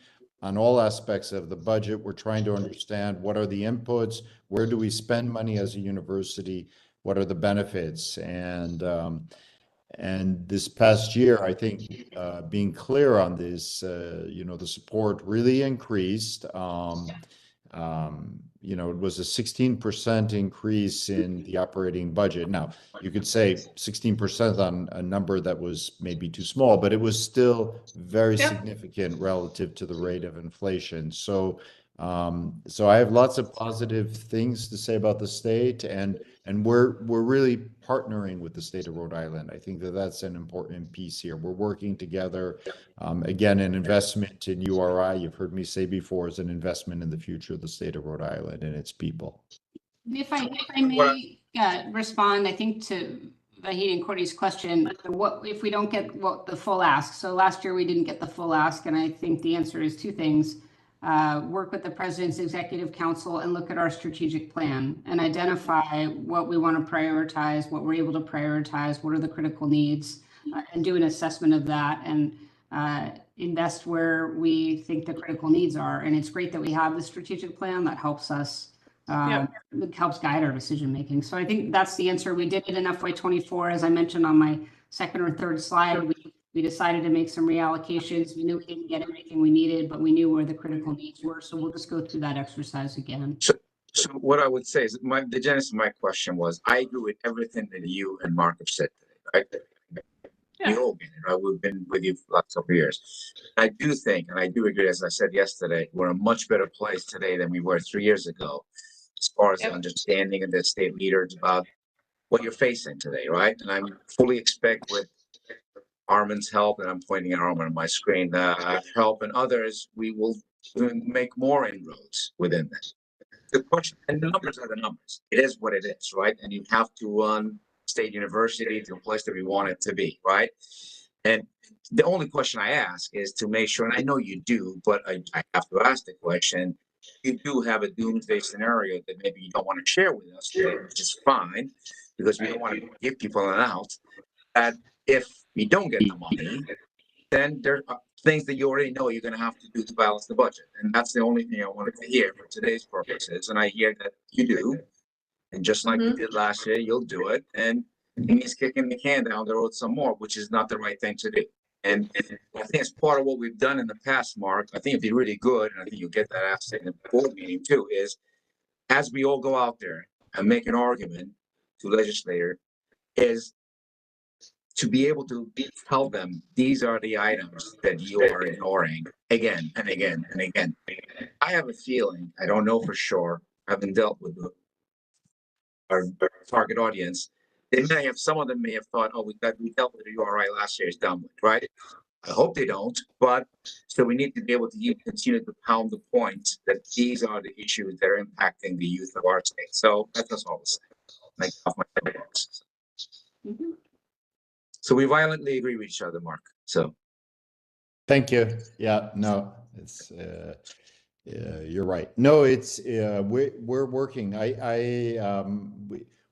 on all aspects of the budget. We're trying to understand what are the inputs, where do we spend money as a university, what are the benefits, and this past year, I think being clear on this, the support really increased. It was a 16% increase in the operating budget. Now, you could say 16% on a number that was maybe too small, but it was still very significant relative to the rate of inflation. So I have lots of positive things to say about the state, and we're really partnering with the state of Rhode Island. I think that's an important piece here. We're working together. Again, an investment in URI, you've heard me say before, is an investment in the future of the state of Rhode Island and its people. If I may respond, I think to Vahid and Courtney's question, what if we don't get the full ask? So last year we didn't get the full ask, and I think the answer is two things. Work with the President's Executive Council and look at our strategic plan and identify what we want to prioritize, what we're able to prioritize, what are the critical needs, and do an assessment of that, and invest where we think the critical needs are. And it's great that we have the strategic plan that helps us, it helps guide our decision making. So I think that's the answer. We did it in FY24, as I mentioned on my second or third slide. We decided to make some reallocations. We knew we didn't get everything we needed, but we knew where the critical needs were. So we'll just go through that exercise again. So what I would say is the genesis of my question was, I agree with everything that you and Mark have said today, right? You all get it, right? We've been with you for lots of years. I do think, and I do agree, as I said yesterday, we're in a much better place today than we were 3 years ago, as far as understanding of the state leaders about what you're facing today, right? And I fully expect with Armin's help, and I'm pointing at Armin on my screen, help and others, we will make more inroads within that. The question, and the numbers are the numbers. It is what it is, right? And you have to run state university to a place that we want it to be, right? And the only question I ask is to make sure, and I know you do, but I have to ask the question, you do have a doomsday scenario that maybe you don't want to share with us today, which is fine, because we don't want to give people an out, that if we don't get the money, then there are things that you already know you're going to have to do to balance the budget. And that's the only thing I wanted to hear for today's purposes. And I hear that you do. And just like you did last year, you'll do it. And he's kicking the can down the road some more, which is not the right thing to do. And I think it's part of what we've done in the past, Mark. I think it'd be really good, and I think you'll get that asked in the board meeting too, is as we all go out there and make an argument to legislator, is to be able to tell them these are the items that you are ignoring again and again and again. I have a feeling, I don't know for sure, I haven't dealt with our target audience. Some of them may have thought, oh, we dealt with the URI last year, it's done with, right? I hope they don't, but so we need to be able to continue to pound the point that these are the issues that are impacting the youth of our state. So that's all I'll say. Like, off my soapbox. Mhm. So we violently agree with each other, Mark. So Thank you. Yeah, no, it's you're right. No, it's we're working.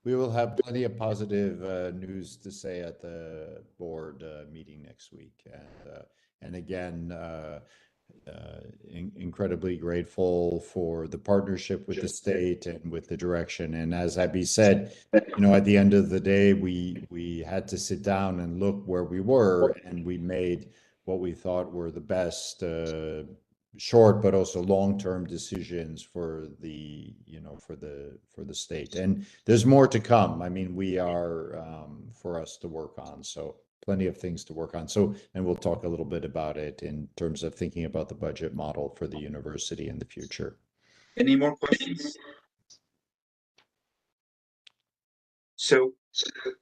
We will have plenty of positive news to say at the board meeting next week, and again, incredibly grateful for the partnership with the state and with the direction. And as Abby said, you know, at the end of the day, we had to sit down and look where we were, and we made what we thought were the best short but also long-term decisions for the, you know, for the state. And there's more to come. I mean, we are for us to work on, so plenty of things to work on. So, and we'll talk a little bit about it in terms of thinking about the budget model for the university in the future. any more questions? So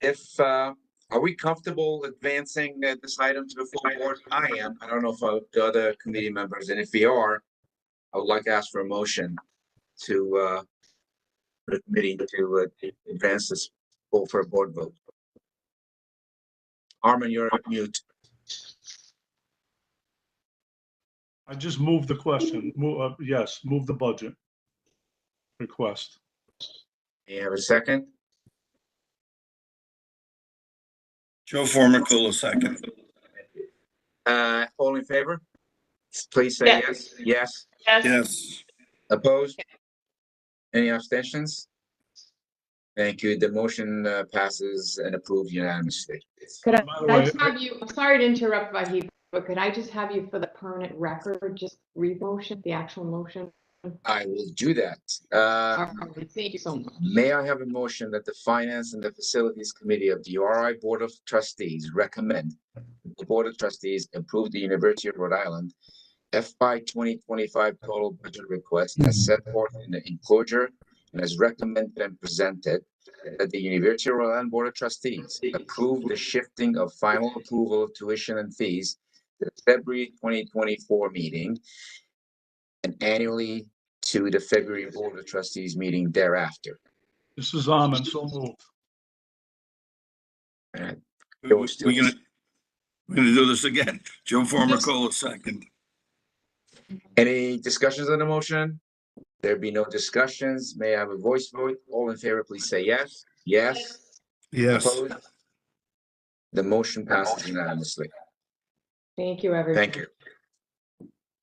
if are we comfortable advancing this item to the full board? I am. I don't know if the other committee members, and if we are, I would like to ask for a motion to the committee to advance this bill for a board vote. Armin, you're on mute. I just moved the question. Yes, move the budget request. You have a second? Joe Formicola, second. All in favor? Please say Yes. yes. Yes. Yes. Yes. Opposed? Any abstentions? Thank you. The motion passes and approved unanimously. Could By the I way, just have you, I'm sorry to interrupt, Vahid, but could I just have you for the permanent record, just read motion, the actual motion? I will do that. All right, thank you so much. May I have a motion that the Finance and the Facilities Committee of the URI Board of Trustees recommend the Board of Trustees approve the University of Rhode Island FY 2025 total budget request as set forth in the enclosure and as recommended and presented, that the University of Rhode Island Board of Trustees approve the shifting of final approval of tuition and fees to the February 2024 meeting and annually to the February Board of Trustees meeting thereafter. this is Armin, so moved. And We're gonna do this again. Joe Formicola, second. any discussions on the motion? There be no discussions. May I have a voice vote? All in favor, please say yes. Yes. Yes. Opposed? The motion passes unanimously. Thank you, everyone. Thank you.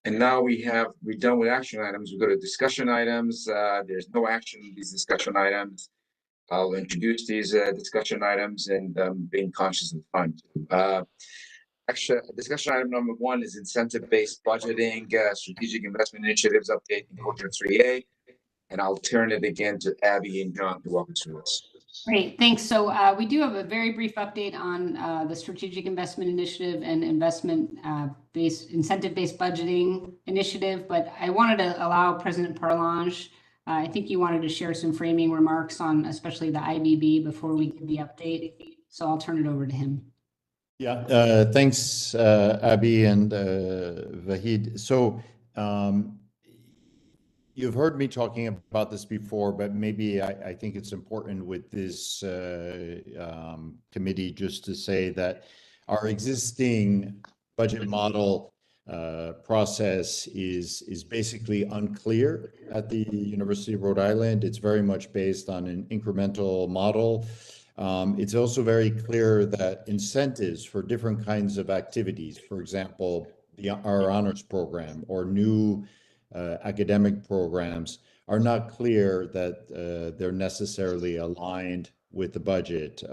And now we're done with action items. We go to discussion items. There's no action in these discussion items. I'll introduce these discussion items and being conscious of time. Actually, discussion item number 1 is incentive-based budgeting, strategic investment initiatives update in Culture 3A. And I'll turn it again to Abby and John to walk us through this. Great, thanks. So we do have a very brief update on the Strategic Investment Initiative and incentive-based budgeting initiative, but I wanted to allow President Parlange, I think you wanted to share some framing remarks on especially the IBB before we give the update. So I'll turn it over to him. Yeah, thanks, Abby and Vahid. So you've heard me talking about this before, but maybe I think it's important with this committee just to say that our existing budget model process is basically unclear at the University of Rhode Island. It's very much based on an incremental model. It's also very clear that incentives for different kinds of activities, for example, our honors program or new academic programs, are not clear that they're necessarily aligned with the budget.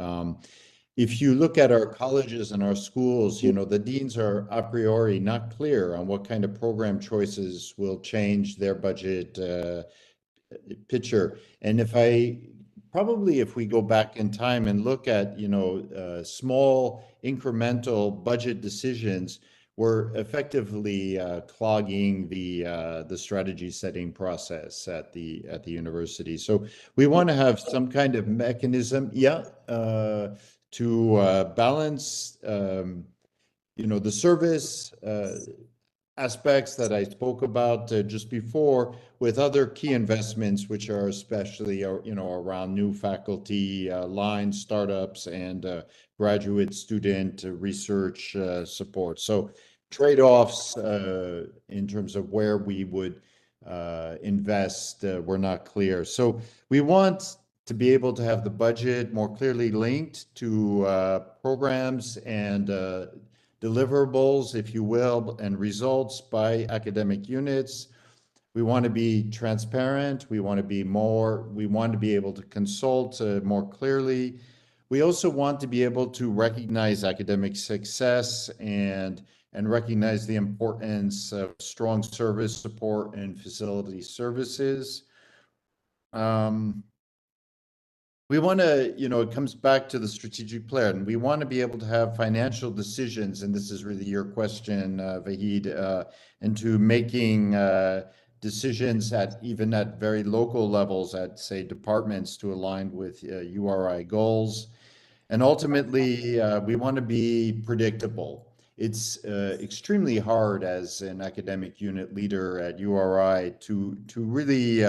If you look at our colleges and our schools, you know, the deans are a priori not clear on what kind of program choices will change their budget picture. And if we go back in time and look at, small incremental budget decisions, we're effectively clogging the strategy setting process at the university. So we want to have some kind of mechanism, to balance, the service aspects that I spoke about just before with other key investments, which are especially, around new faculty lines, startups, and graduate student research support. So trade-offs in terms of where we would invest were not clear. So we want to be able to have the budget more clearly linked to programs and deliverables, if you will, and results by academic units. We want to be transparent. We want to be able to consult more clearly. We also want to be able to recognize academic success and recognize the importance of strong service support and facility services. We want to, it comes back to the strategic plan. We want to be able to have financial decisions, and this is really your question, Vahid, into making decisions even at very local levels, at, say, departments, to align with URI goals. And ultimately, we want to be predictable. It's extremely hard as an academic unit leader at URI to really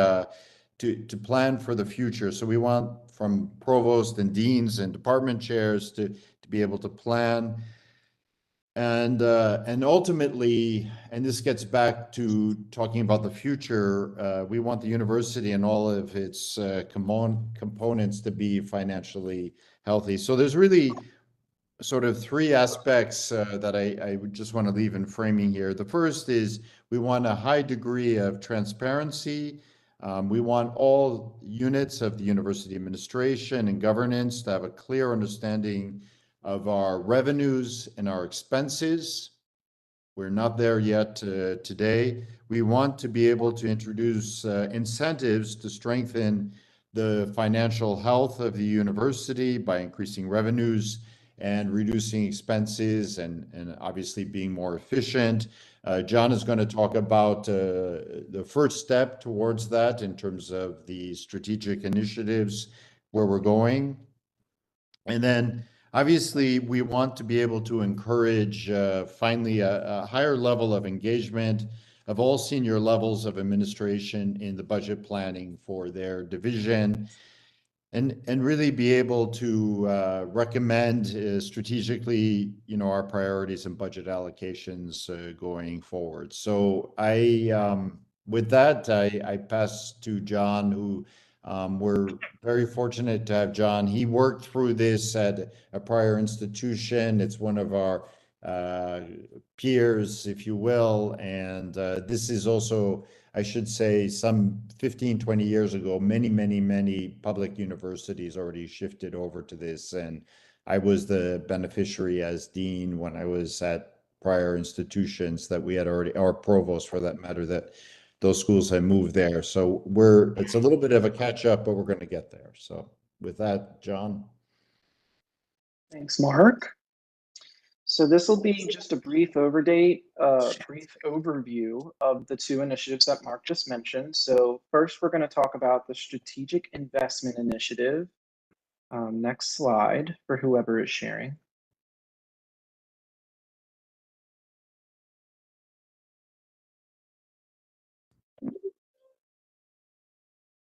to plan for the future. So we want, from provost and deans and department chairs, to be able to plan. And ultimately, and this gets back to talking about the future, we want the university and all of its components to be financially healthy. So there's really sort of three aspects that I would just want to leave in framing here. The first is we want a high degree of transparency. We want all units of the university administration and governance to have a clear understanding of our revenues and our expenses. We're not there yet today. We want to be able to introduce incentives to strengthen the financial health of the university by increasing revenues and reducing expenses, and obviously being more efficient. John is going to talk about the first step towards that in terms of the strategic initiatives where we're going. And then obviously we want to be able to encourage finally a higher level of engagement of all senior levels of administration in the budget planning for their division, and really be able to recommend strategically, our priorities and budget allocations going forward. So with that, I pass to John, who we're very fortunate to have John. He worked through this at a prior institution. It's one of our peers, if you will, and this is also, I should say, some 15, 20 years ago, many public universities already shifted over to this. And I was the beneficiary as dean when I was at prior institutions that we had already, or provost for that matter, that those schools had moved there. So it's a little bit of a catch up, but we're going to get there. So with that, John. Thanks, Mark. So this will be just a brief overview of the two initiatives that Mark just mentioned. So first, we're going to talk about the Strategic Investment Initiative. Next slide for whoever is sharing.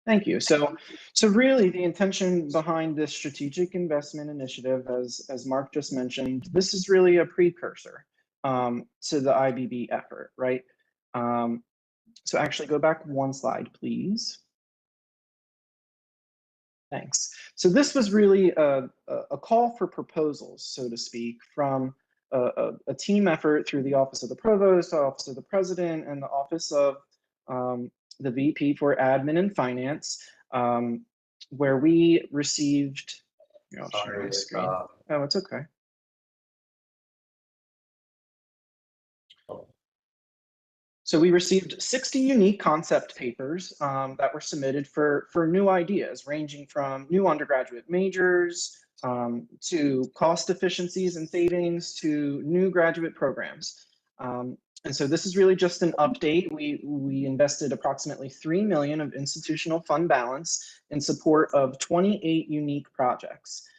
Thank you. So really the intention behind this Strategic Investment Initiative, as Mark just mentioned, this is really a precursor to the IBB effort, right? So actually go back one slide, please. Thanks. So this was really a call for proposals, so to speak, from a team effort through the Office of the Provost, the Office of the President, and the Office of the VP for Admin and Finance, where we received, I'll share my screen. Oh, it's okay. So we received 60 unique concept papers that were submitted for new ideas, ranging from new undergraduate majors to cost efficiencies and savings to new graduate programs. And so this is really just an update. We invested approximately $3 million of institutional fund balance in support of 28 unique projects.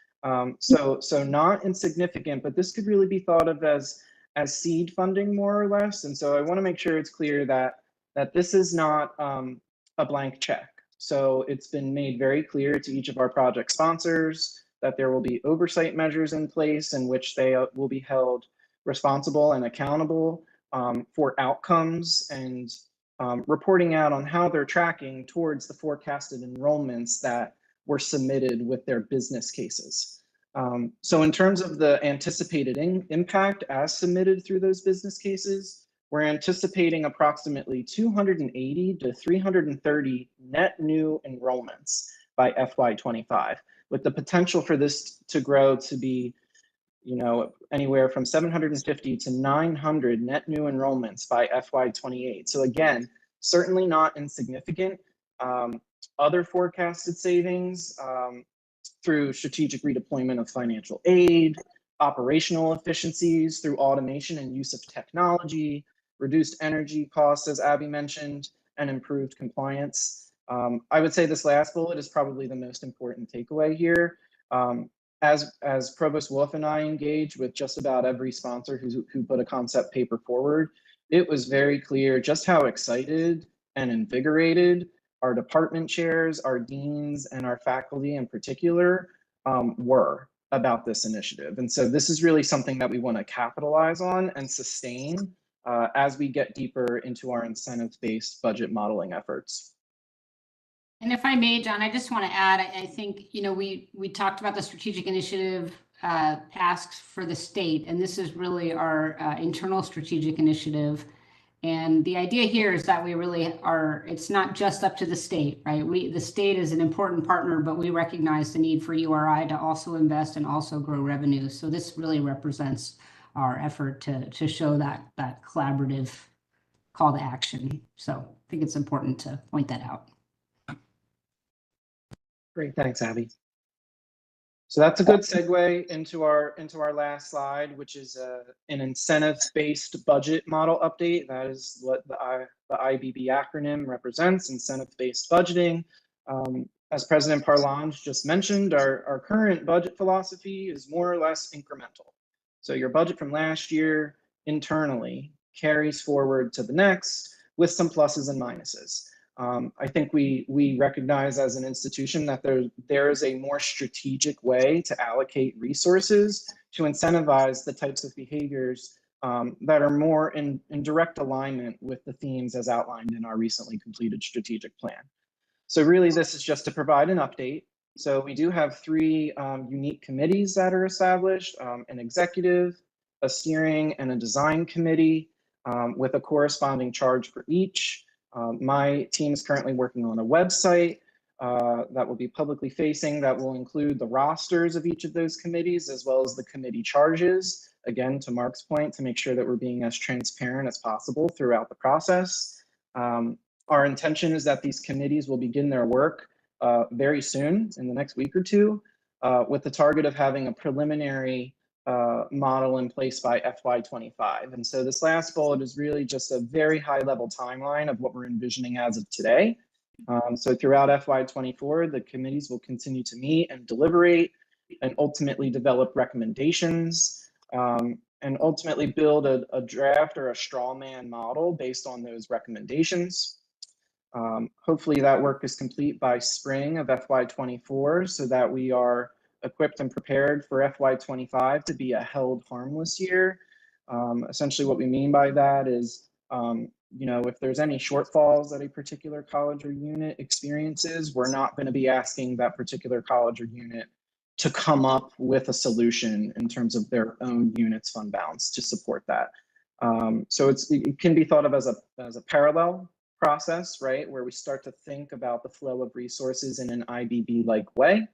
So not insignificant, but this could really be thought of as seed funding, more or less. And so I want to make sure it's clear that this is not a blank check. So it's been made very clear to each of our project sponsors that there will be oversight measures in place in which they will be held responsible and accountable for outcomes and reporting out on how they're tracking towards the forecasted enrollments that were submitted with their business cases. So in terms of the anticipated impact as submitted through those business cases, we're anticipating approximately 280 to 330 net new enrollments by FY25, with the potential for this to grow to be, anywhere from 750 to 900 net new enrollments by FY28. So again, certainly not insignificant. Other forecasted savings through strategic redeployment of financial aid, operational efficiencies through automation and use of technology, reduced energy costs, as Abby mentioned, and improved compliance. I would say this last bullet is probably the most important takeaway here. As Provost Wolf and I engaged with just about every sponsor who put a concept paper forward, it was very clear just how excited and invigorated our department chairs, our deans, and our faculty in particular were about this initiative. And so this is really something that we want to capitalize on and sustain as we get deeper into our incentive-based budget modeling efforts. And if I may, John, I just want to add, I think, we talked about the strategic initiative asks for the state, and this is really our internal strategic initiative. And the idea here is that we really are, it's not just up to the state, right? The state is an important partner, but we recognize the need for URI to also invest and also grow revenue. So this really represents our effort to show that collaborative call to action. So I think it's important to point that out. Great, thanks, Abby. So that's a good segue into our last slide, which is an incentive-based budget model update. That is what the IBB acronym represents, incentive-based budgeting. As President Parlange just mentioned, our current budget philosophy is more or less incremental. So your budget from last year internally carries forward to the next with some pluses and minuses. I think we recognize as an institution that there is a more strategic way to allocate resources to incentivize the types of behaviors that are more in direct alignment with the themes as outlined in our recently completed strategic plan. So really, this is just to provide an update. So we do have three unique committees that are established, an executive, a steering, and a design committee with a corresponding charge for each. My team is currently working on a website that will be publicly facing that will include the rosters of each of those committees as well as the committee charges. Again, to Mark's point, to make sure that we're being as transparent as possible throughout the process. Our intention is that these committees will begin their work very soon, in the next week or two, with the target of having a preliminary model in place by FY25. And so this last bullet is really just a very high level timeline of what we're envisioning as of today. So throughout FY24, the committees will continue to meet and deliberate and ultimately develop recommendations and ultimately build a draft or a straw man model based on those recommendations. Hopefully that work is complete by spring of FY24 so that we are equipped and prepared for FY25 to be a held harmless year. Essentially what we mean by that is, if there's any shortfalls that a particular college or unit experiences, we're not going to be asking that particular college or unit to come up with a solution in terms of their own unit's fund balance to support that. So it can be thought of as a parallel process, right, where we start to think about the flow of resources in an IBB-like way.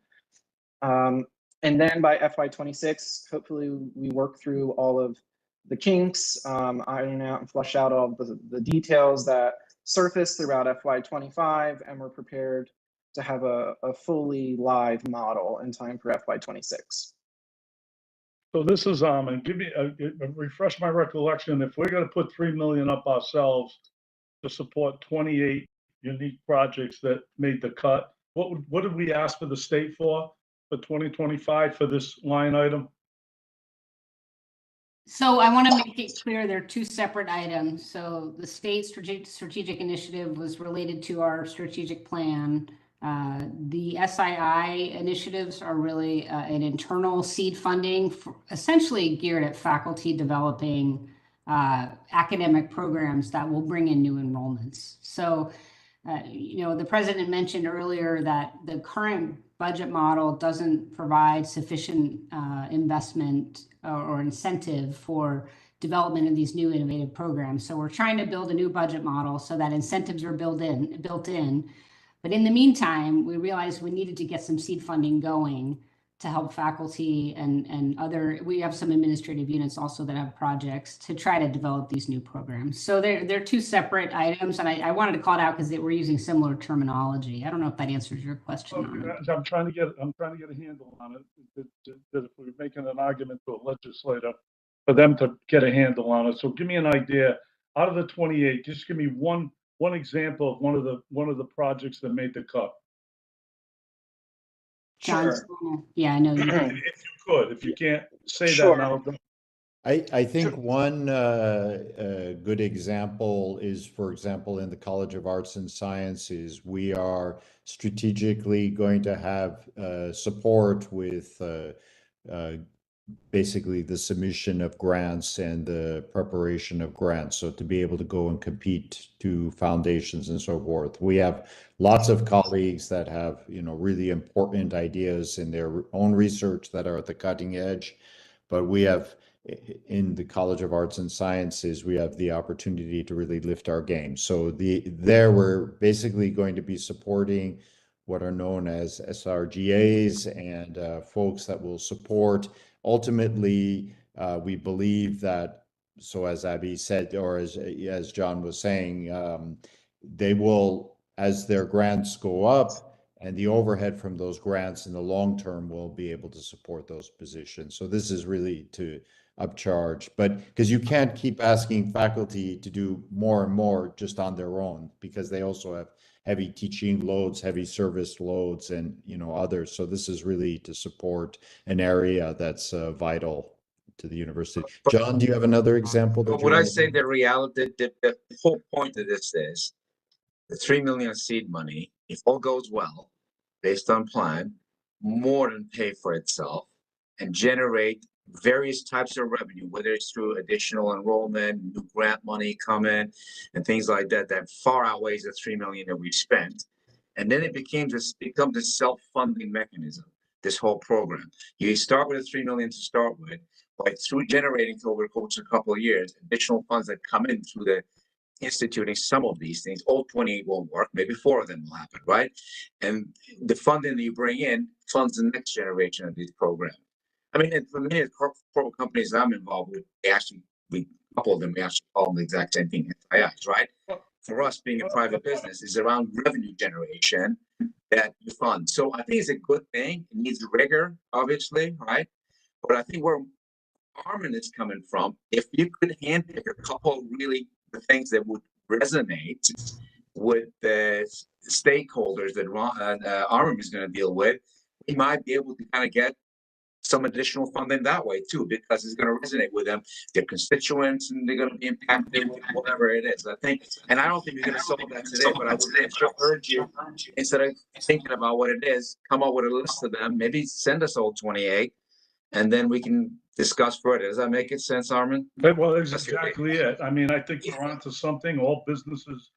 And then by FY26, hopefully we work through all of the kinks, iron out and flush out all the details that surface throughout FY25, and we're prepared to have a fully live model in time for FY26. So this is, and give me, refresh my recollection, if we're gonna put 3 million up ourselves to support 28 unique projects that made the cut, what did we ask for the state for 2025 for this line item? So I want to make it clear there are two separate items. So the state strategic initiative was related to our strategic plan. The SII initiatives are really an internal seed funding, essentially geared at faculty developing academic programs that will bring in new enrollments. So, the president mentioned earlier that the current budget model doesn't provide sufficient investment or incentive for development of these new innovative programs. So we're trying to build a new budget model so that incentives are built in. But in the meantime, we realized we needed to get some seed funding going to help faculty and other, we have some administrative units also that have projects to try to develop these new programs. So they're two separate items, and I wanted to call it out because we're using similar terminology. I don't know if that answers your question. I'm trying to get a handle on it, that if we're making an argument to a legislator, for them to get a handle on it. So give me an idea, out of the 28, just give me one example of one of the projects that made the cut. Sure. Yeah, I know you. If you could, if you can't say Sure. that now. I think one good example is, for example, in the College of Arts and Sciences, we are strategically going to have support with basically the submission of grants and the preparation of grants. So to be able to go and compete to foundations and so forth. We have lots of colleagues that have, really important ideas in their own research that are at the cutting edge, but we have, in the College of Arts and Sciences, we have the opportunity to really lift our game. So there we're basically going to be supporting what are known as SRGAs and folks that will support. Ultimately, we believe that, so as Abby said, or as John was saying, they will, as their grants go up, and the overhead from those grants in the long term will be able to support those positions. So this is really to upcharge, but because you can't keep asking faculty to do more and more just on their own, because they also have heavy teaching loads, heavy service loads, and others. So this is really to support an area that's vital to the university. John, do you have another example? But would I say the reality, the whole point of this is the 3 million seed money, if all goes well, based on plan, more than pay for itself and generate various types of revenue, whether it's through additional enrollment, new grant money coming, and things like that, that far outweighs the 3 million that we've spent. And then it becomes a self-funding mechanism, this whole program. You start with a 3 million to start with, but through generating over the course of a couple of years, additional funds that come in through the instituting some of these things, all 28 won't work, maybe 4 of them will happen, right? And the funding that you bring in funds the next generation of these programs. I mean, for many of the corporate companies I'm involved with, we actually call them the exact same thing, SIIs, right? For us, being a private business, is around revenue generation that you fund. So I think it's a good thing. It needs rigor, obviously, right? But I think where Armin is coming from, if you could handpick a couple of really the things that would resonate with the stakeholders that Armin is going to deal with, we might be able to kind of get some additional funding that way too, because it's going to resonate with them, their constituents, and they're going to be impacted with whatever it is. I think, and I don't think we're going to solve that today, but I would urge you, instead of thinking about what it is, come up with a list of them, maybe send us all 28, and then we can discuss further. Does that make sense, Armin? Well, that's exactly it. I mean, I think we're onto something. All businesses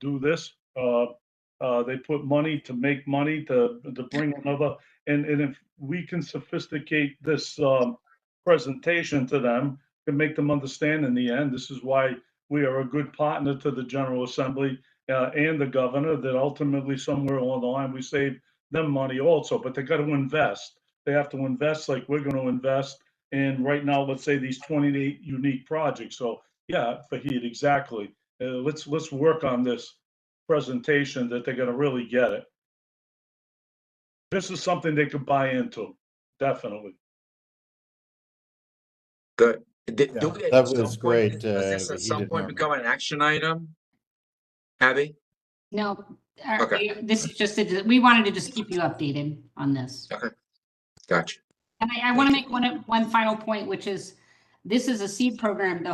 do this. They put money to make money to bring another. And if we can sophisticate this presentation to them, and make them understand in the end, this is why we are a good partner to the General Assembly and the governor, that ultimately somewhere along the line we save them money also, but they got to invest. They have to invest like we're going to invest And right now, let's say these 28 unique projects. So yeah, Fahid, exactly. Let's work on this presentation that they're gonna really get it. This is something they could buy into, definitely. Good. Yeah, that was great. Does this at some point become an action item? Abby? No, Okay. this is just, we wanted to just keep you updated on this. Okay. Gotcha. And I want to make one final point, which is, this is a seed program.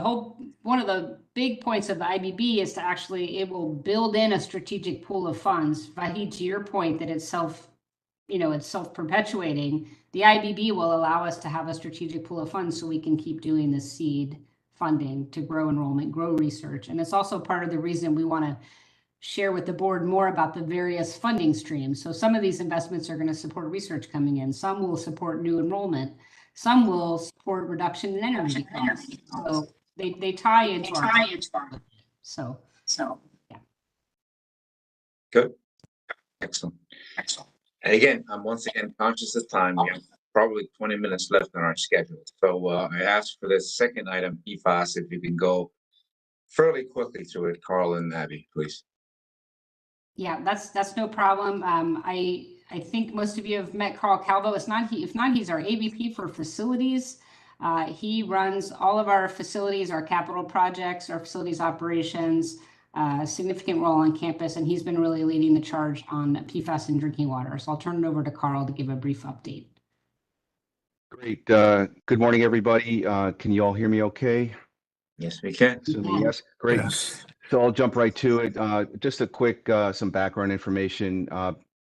One of the big points of the IBB is to actually, it will build in a strategic pool of funds. Vahid, to your point that it's self-perpetuating, the IBB will allow us to have a strategic pool of funds so we can keep doing the seed funding to grow enrollment, grow research. And it's also part of the reason we want to share with the board more about the various funding streams. So some of these investments are going to support research coming in. Some will support new enrollment. Some will support reduction in energy costs. So they tie into our. So yeah. Good. Excellent. And again, I'm once again conscious of time. We have probably 20 minutes left on our schedule. So I asked for the second item, PFAS, if you can go fairly quickly through it, Carl and Abby, please. Yeah, that's no problem. I think most of you have met Carl Calvo. If not, he's our AVP for facilities. He runs all of our facilities, our capital projects, our facilities operations, significant role on campus, and he's been really leading the charge on PFAS and drinking water. So I'll turn it over to Carl to give a brief update. Great. Good morning, everybody. Can you all hear me okay? Yes, we can. Assuming yes. Great. Yes. So I'll jump right to it. Just a quick, some background information.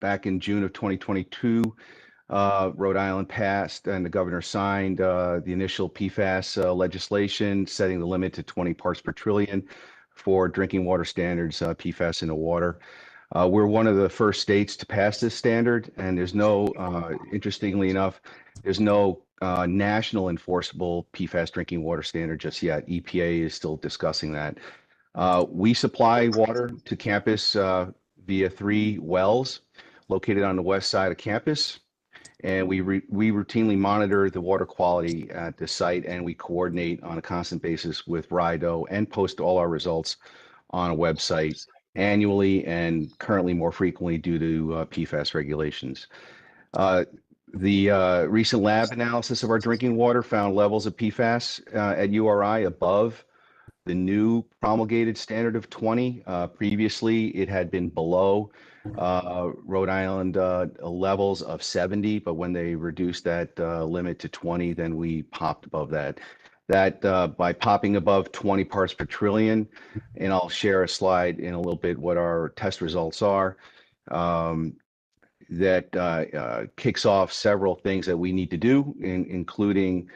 Back in June of 2022, Rhode Island passed and the governor signed the initial PFAS legislation, setting the limit to 20 parts per trillion for drinking water standards, PFAS in the water. We're one of the first states to pass this standard, and there's no, interestingly enough, there's no national enforceable PFAS drinking water standard just yet. EPA is still discussing that. We supply water to campus via 3 wells located on the west side of campus, and we routinely monitor the water quality at the site, and we coordinate on a constant basis with RIDO and post all our results on a website annually and currently more frequently due to PFAS regulations. The recent lab analysis of our drinking water found levels of PFAS at URI above the new promulgated standard of 20. Previously, it had been below Rhode Island levels of 70, but when they reduced that limit to 20, then we popped above that. By popping above 20 parts per trillion, and I'll share a slide in a little bit what our test results are, that kicks off several things that we need to do, including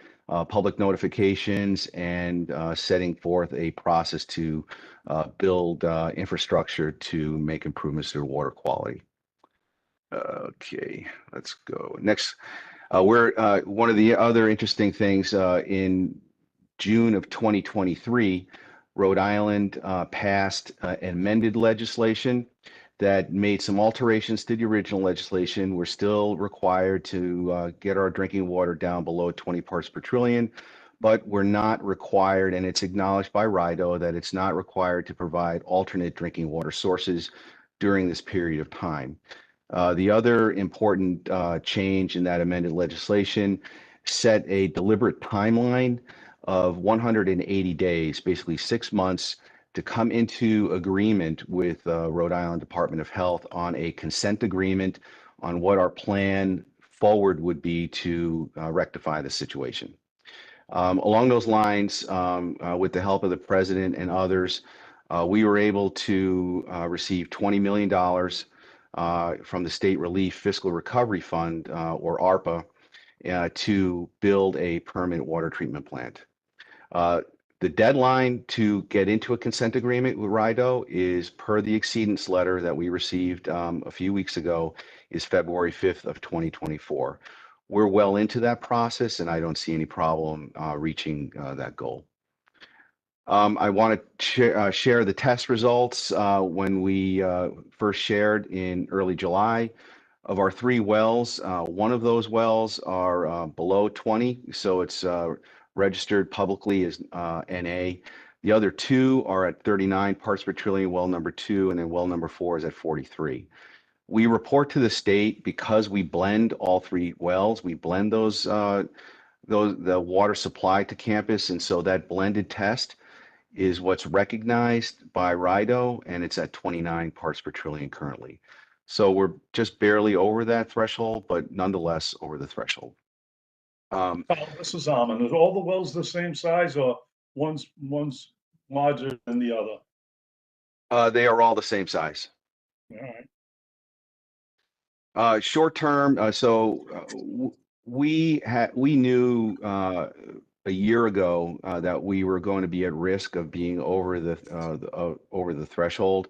public notifications and setting forth a process to build infrastructure to make improvements to water quality. Okay, let's go. Next, one of the other interesting things in June of 2023, Rhode Island passed amended legislation that made some alterations to the original legislation. We're still required to get our drinking water down below 20 parts per trillion, but we're not required, and it's acknowledged by RIDO that it's not required to provide alternate drinking water sources during this period of time. The other important change in that amended legislation set a deliberate timeline of 180 days, basically 6 months, to come into agreement with Rhode Island Department of Health on a consent agreement on what our plan forward would be to rectify the situation. Along those lines, with the help of the president and others, we were able to receive $20 million from the State Relief Fiscal Recovery Fund, or ARPA, to build a permanent water treatment plant. The deadline to get into a consent agreement with RIDO is, per the exceedance letter that we received a few weeks ago, is February 5th of 2024. We're well into that process, and I don't see any problem reaching that goal. I want to share the test results. When we first shared in early July, Of our 3 wells, one of those wells are below 20, so it's registered publicly as NA. The other 2 are at 39 parts per trillion, well number 2, and then well number 4 is at 43. We report to the state because we blend all 3 wells. We blend the water supply to campus, and so that blended test is what's recognized by RIDO, and it's at 29 parts per trillion currently. So we're just barely over that threshold, but nonetheless over the threshold. Carl, this is Armin. Is all the wells the same size, or one's larger than the other? They are all the same size. All right. Short term, we knew a year ago that we were going to be at risk of being over the threshold.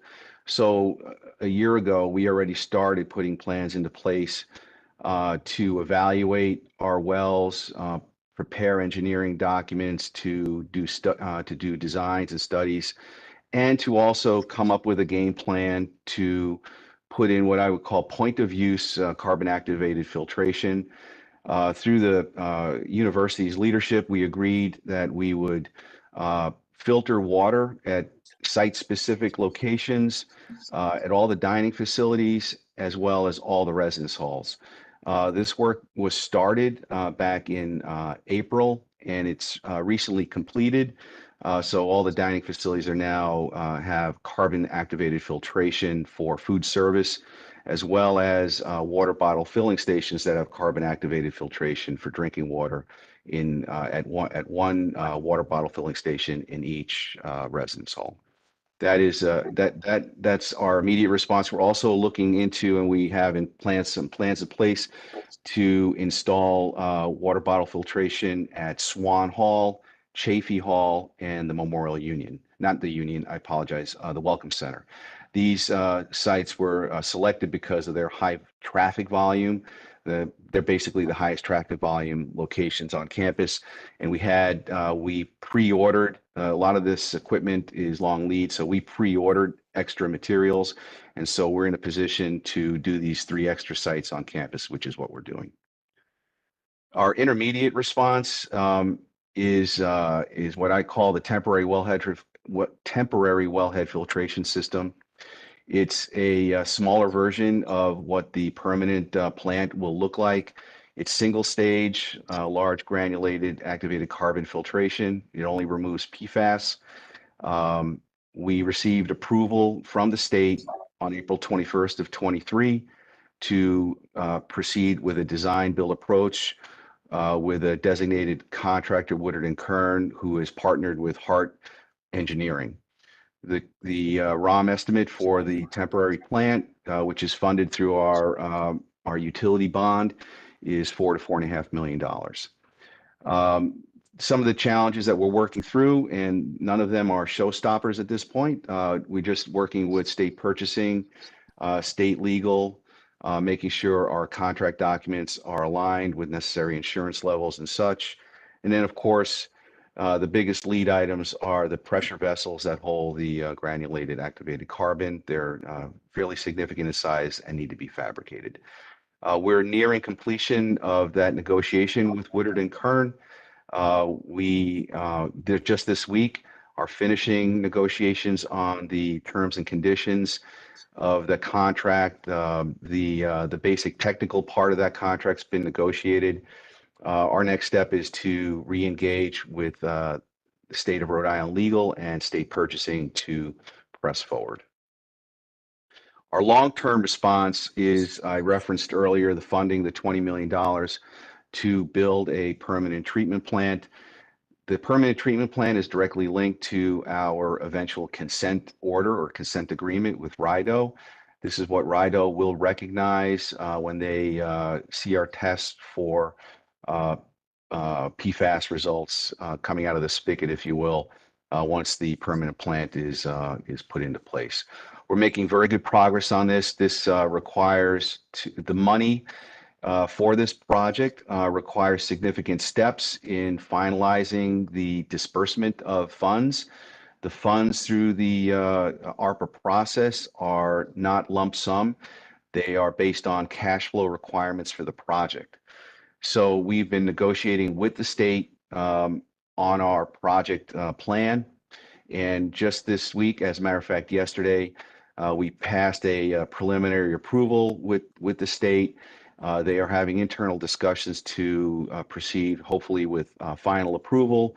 So a year ago, we already started putting plans into place to evaluate our wells, prepare engineering documents, to do designs and studies, and to also come up with a game plan to put in what I would call point of use carbon activated filtration. Through the university's leadership, we agreed that we would filter water at site-specific locations, at all the dining facilities, as well as all the residence halls. This work was started back in April, and it's recently completed. So all the dining facilities are now have carbon activated filtration for food service, as well as water bottle filling stations that have carbon activated filtration for drinking water at one water bottle filling station in each residence hall. That's our immediate response. We're also looking into, and we have some plans in place to install water bottle filtration at Swan Hall, Chafee Hall, and the Memorial Union. Not the Union, I apologize, the Welcome Center. These sites were selected because of their high traffic volume. They're basically the highest traffic volume locations on campus. And we pre-ordered, a lot of this equipment is long lead, so we pre-ordered extra materials. And so we're in a position to do these 3 extra sites on campus, which is what we're doing. Our intermediate response is what I call the temporary wellhead filtration system. It's a smaller version of what the permanent plant will look like. It's single stage, large granulated activated carbon filtration. It only removes PFAS. We received approval from the state on April 21st of 23 to proceed with a design build approach with a designated contractor, Woodard & Kern, who is partnered with Hart Engineering. The ROM estimate for the temporary plant, which is funded through our utility bond, is $4 to $4.5 million. Some of the challenges that we're working through, and none of them are showstoppers at this point. We're just working with state purchasing, state legal, making sure our contract documents are aligned with necessary insurance levels and such. And then, of course, the biggest lead items are the pressure vessels that hold the granulated activated carbon. They're fairly significant in size and need to be fabricated. We're nearing completion of that negotiation with Woodard & Kern. They're just this week are finishing negotiations on the terms and conditions of the contract. The basic technical part of that contract's been negotiated. Our next step is to re-engage with the state of Rhode Island legal and state purchasing to press forward. Our long-term response is, I referenced earlier, the funding, the $20 million to build a permanent treatment plant. The permanent treatment plant is directly linked to our eventual consent order or consent agreement with RIDO. This is what RIDO will recognize when they see our tests for PFAS results coming out of the spigot, if you will, once the permanent plant is put into place. We're making very good progress on this. This requires the money for this project requires significant steps in finalizing the disbursement of funds. The funds through the ARPA process are not lump sum. They are based on cash flow requirements for the project. So we've been negotiating with the state on our project plan. And just this week, as a matter of fact, yesterday, we passed a preliminary approval with the state. They are having internal discussions to proceed, hopefully with final approval.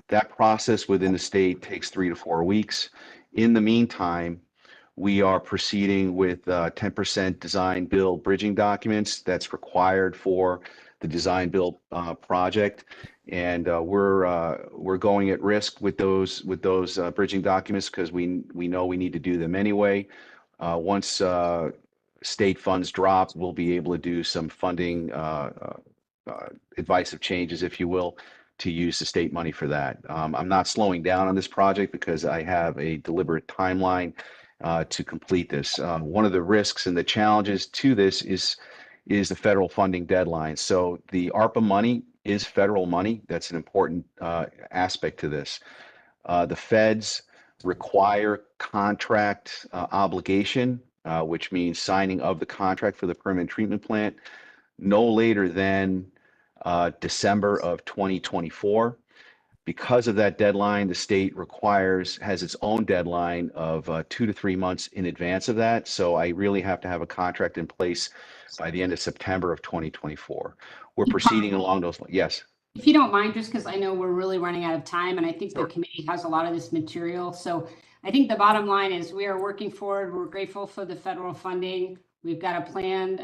That process within the state takes 3 to 4 weeks. In the meantime, we are proceeding with 10% design build bridging documents that's required for the design build project. And we're going at risk with those bridging documents because we know we need to do them anyway. Once state funds drop, we'll be able to do some funding advice of changes, if you will, to use the state money for that. I'm not slowing down on this project because I have a deliberate timeline to complete this. One of the risks and the challenges to this is the federal funding deadline. So the ARPA money is federal money. That's an important aspect to this. The feds require contract obligation, which means signing of the contract for the permanent treatment plant no later than December of 2024. Because of that deadline, the state has its own deadline of 2 to 3 months in advance of that. So I really have to have a contract in place by the end of September of 2024. We're proceeding along those lines. Yes. If you don't mind, just because I know we're really running out of time, and I think Sure. the committee has a lot of this material. So I think the bottom line is we are working forward. We're grateful for the federal funding. We've got a planned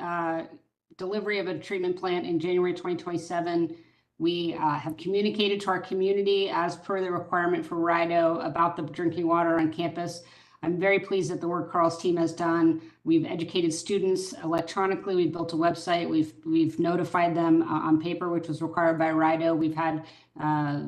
delivery of a treatment plant in January 2027. We have communicated to our community as per the requirement for RIDO about the drinking water on campus. I'm very pleased at the work Carl's team has done. We've educated students electronically. We've built a website. We've notified them on paper, which was required by RIDO. We've had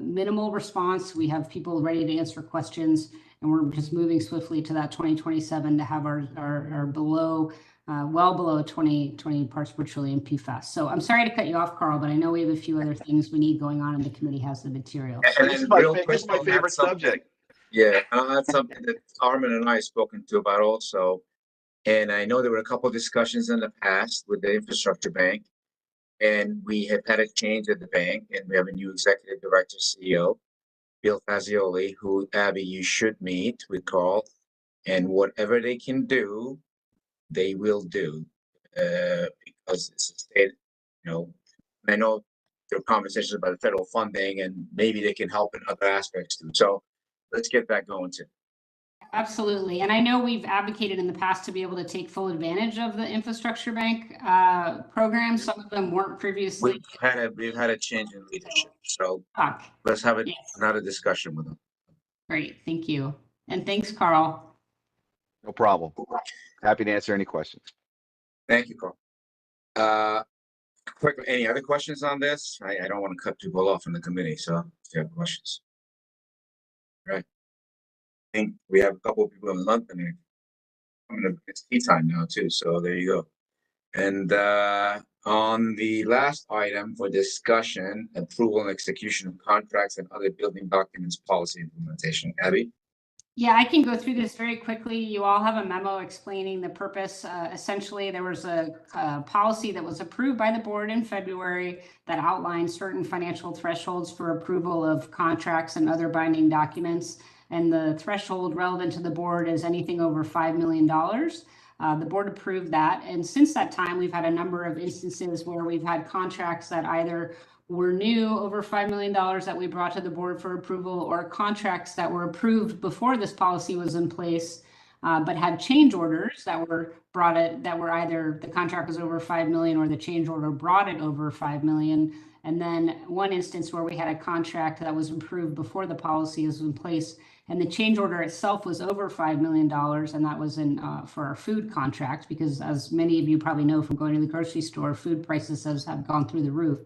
minimal response. We have people ready to answer questions, and we're just moving swiftly to that 2027 to have our below, well below 20 parts per trillion PFAS. So I'm sorry to cut you off, Carl, but I know we have a few other things we need going on, and the committee has the material. And This then is my real fa- quick, this is my on favorite that subject, subject. Yeah, that's something that Armin and I have spoken to about also. And I know there were a couple of discussions in the past with the infrastructure bank. And we have had a change at the bank, and we have a new executive director, CEO, Bill Fazioli, who, Abby, you should meet with Carl. And whatever they can do, they will do. Because it's a state, I know there are conversations about the federal funding, and maybe they can help in other aspects too. So let's get that going too. Absolutely. And I know we've advocated in the past to be able to take full advantage of the infrastructure bank programs. Some of them weren't previously. We've had a change in leadership. So Talk. let's have Yes. another discussion with them. Great. Thank you. And thanks, Carl. No problem. Happy to answer any questions. Thank you, Carl. Quickly, any other questions on this? I don't want to cut people off in the committee, so if you have questions. Right. I think we have a couple of people in London. It's tea time now too, so there you go. And on the last item for discussion, approval and execution of contracts and other building documents policy implementation. Abby? Yeah, I can go through this very quickly. You all have a memo explaining the purpose. Essentially, there was a policy that was approved by the board in February that outlined certain financial thresholds for approval of contracts and other binding documents. And the threshold relevant to the board is anything over $5 million. The board approved that. And since that time, we've had a number of instances where we've had contracts that either were new over $5 million that we brought to the board for approval, or contracts that were approved before this policy was in place, but had change orders that were that were either the contract was over 5 million or the change order brought it over 5 million. And then one instance where we had a contract that was approved before the policy was in place, and the change order itself was over $5 million, and that was in for our food contract, because as many of you probably know from going to the grocery store, food prices have gone through the roof.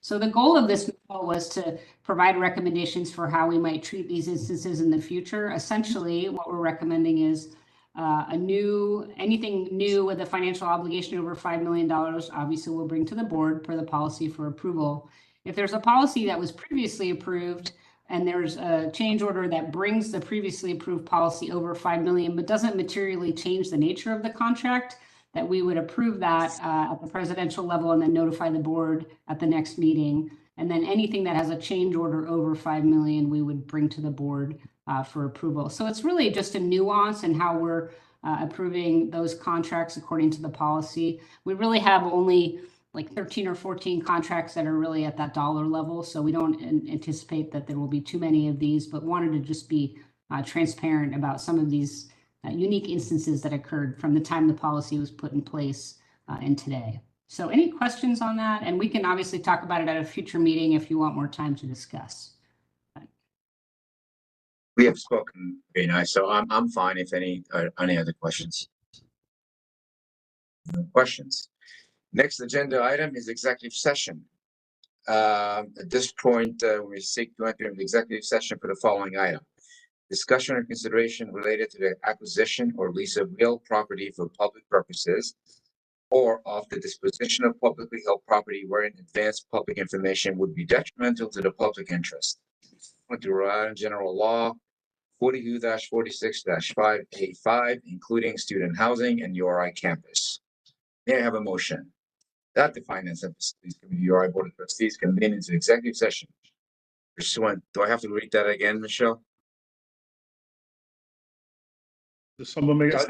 So the goal of this was to provide recommendations for how we might treat these instances in the future. Essentially, what we're recommending is anything new with a financial obligation over $5 million, obviously we'll bring to the board per the policy for approval. If there's a policy that was previously approved and there's a change order that brings the previously approved policy over 5 million, but doesn't materially change the nature of the contract, that we would approve that at the presidential level and then notify the board at the next meeting. And then anything that has a change order over 5 million, we would bring to the board for approval. So it's really just a nuance in how we're approving those contracts according to the policy. We really have only like 13 or 14 contracts that are really at that dollar level. So we don't anticipate that there will be too many of these, but wanted to just be transparent about some of these unique instances that occurred from the time the policy was put in place and today. So any questions on that? And we can obviously talk about it at a future meeting if you want more time to discuss. We have spoken very nice, so I'm fine if any other questions. No questions. Next agenda item is executive session. At this point, we seek to enter into executive session for the following item. Discussion or consideration related to the acquisition or lease of real property for public purposes or of the disposition of publicly held property wherein advanced public information would be detrimental to the public interest. To Rhode Island General Law 42-46-5A5, including student housing and URI campus. May I have a motion that the Finance and Facilities Committee, URI Board of Trustees, convene into executive session pursuant. Do I have to read that again, Michelle? Does someone make, Yes.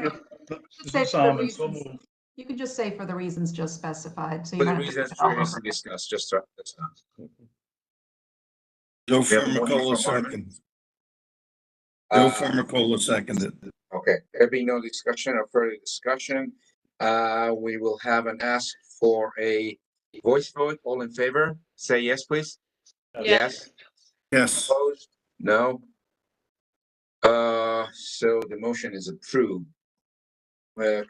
this is so moved. You could just say for the reasons just specified, so For you the don't have to. reasons previously discussed, just that's not. Joe We have a motion Formicola from Armin. second. Joe Formicola seconded. Okay, there being no discussion or further discussion, we will have an ask for a voice vote. All in favor, say yes, please. Yes. Yes. Opposed? No. So the motion is approved.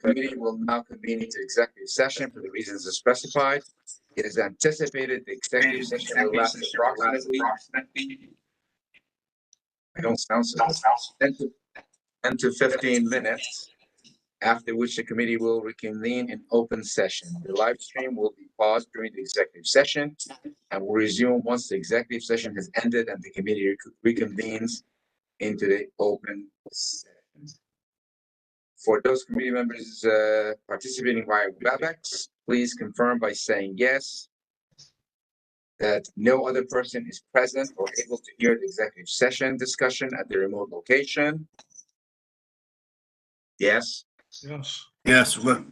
Committee will now convene into executive session for the reasons as specified. It is anticipated the executive session will last approximately. I don't sound so. 10 to 15 minutes, after which the committee will reconvene in open session. The live stream will be paused during the executive session and will resume once the executive session has ended and the committee reconvenes into the open session. For those committee members participating via WebEx, please confirm by saying yes. That no other person is present or able to hear the executive session discussion at the remote location. Yes. Yes. Yes. What?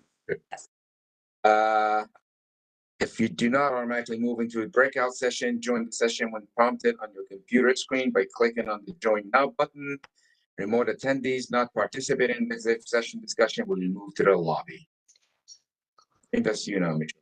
If you do not automatically move into a breakout session, join the session when prompted on your computer screen by clicking on the Join Now button. Remote attendees not participating in the executive session discussion will be moved to the lobby. I think that's you now, Mitchell.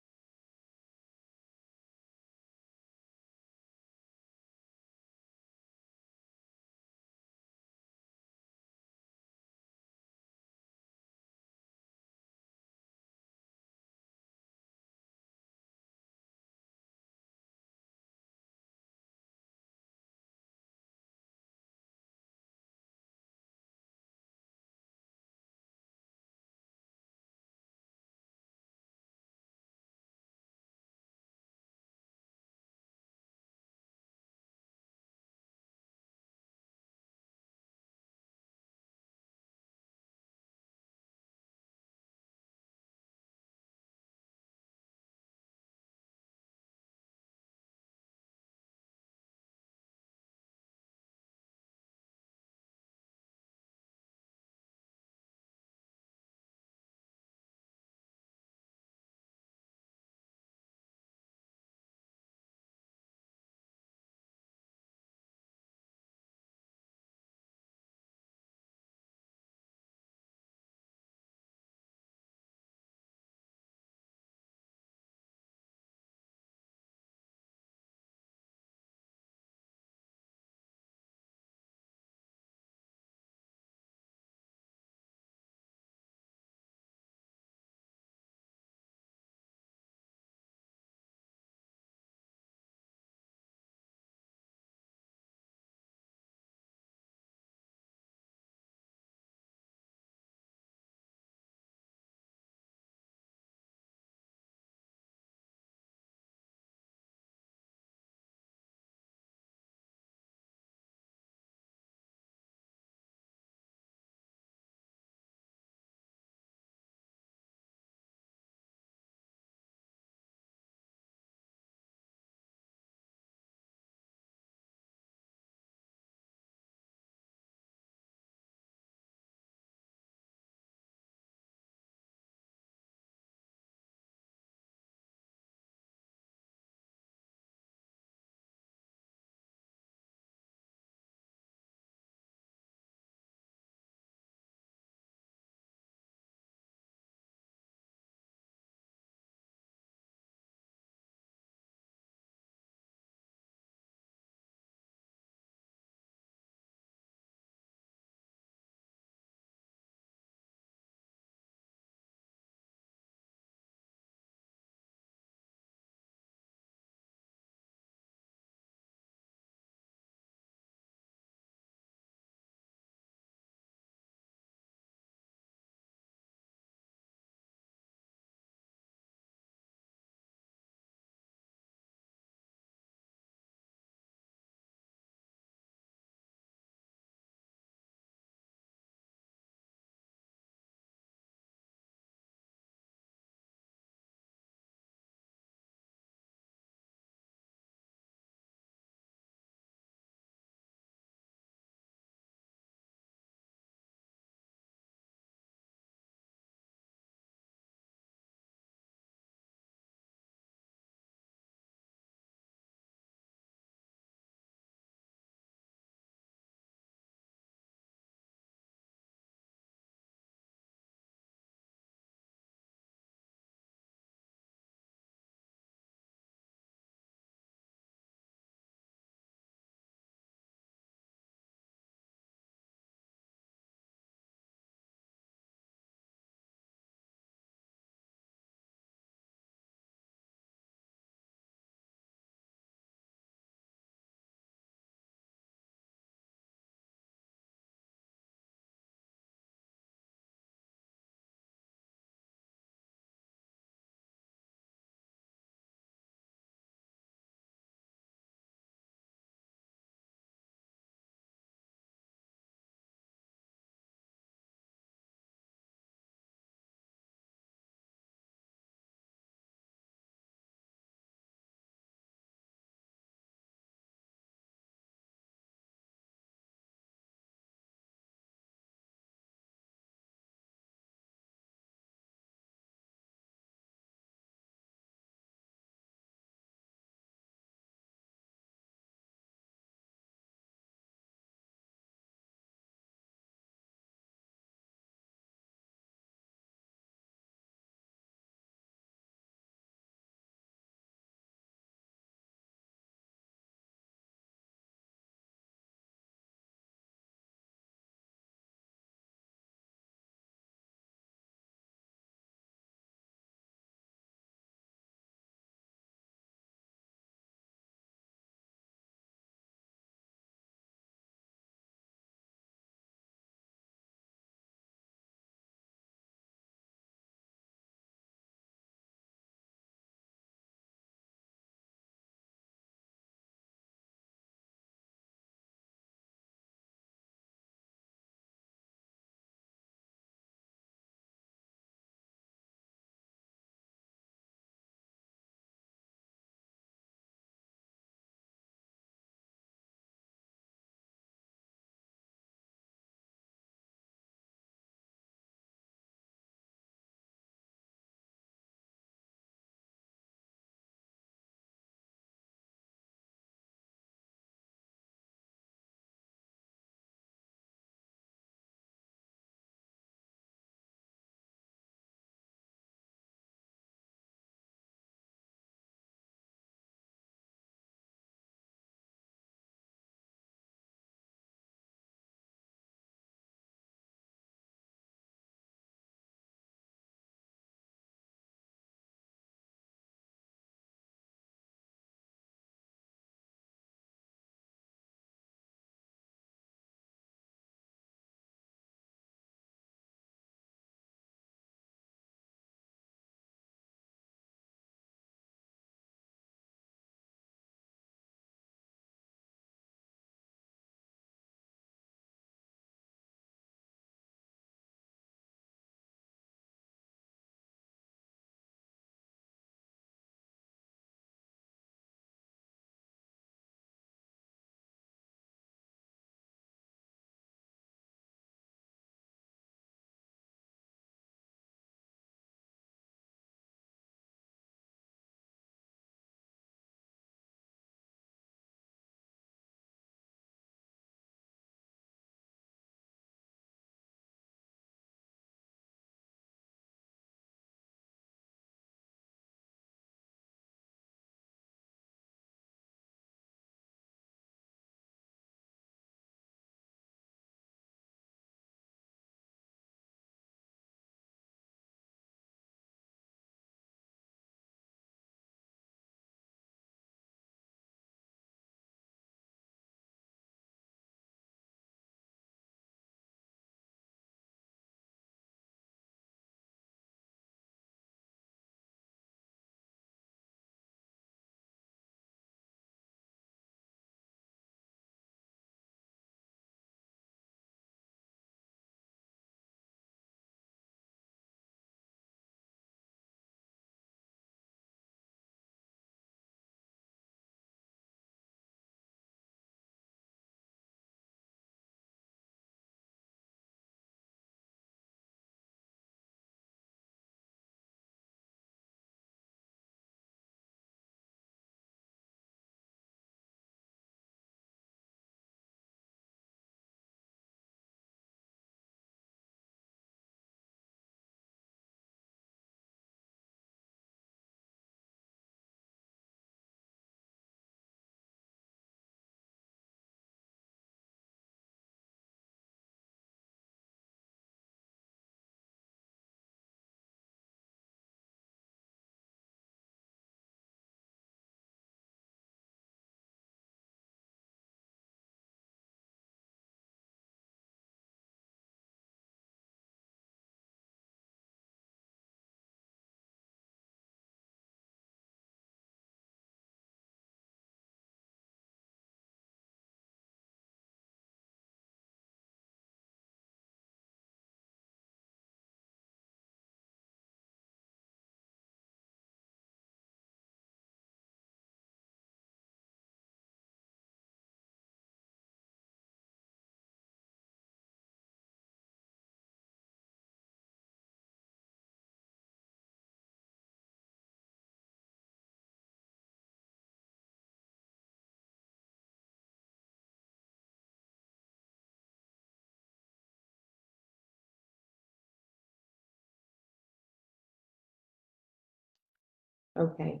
Okay.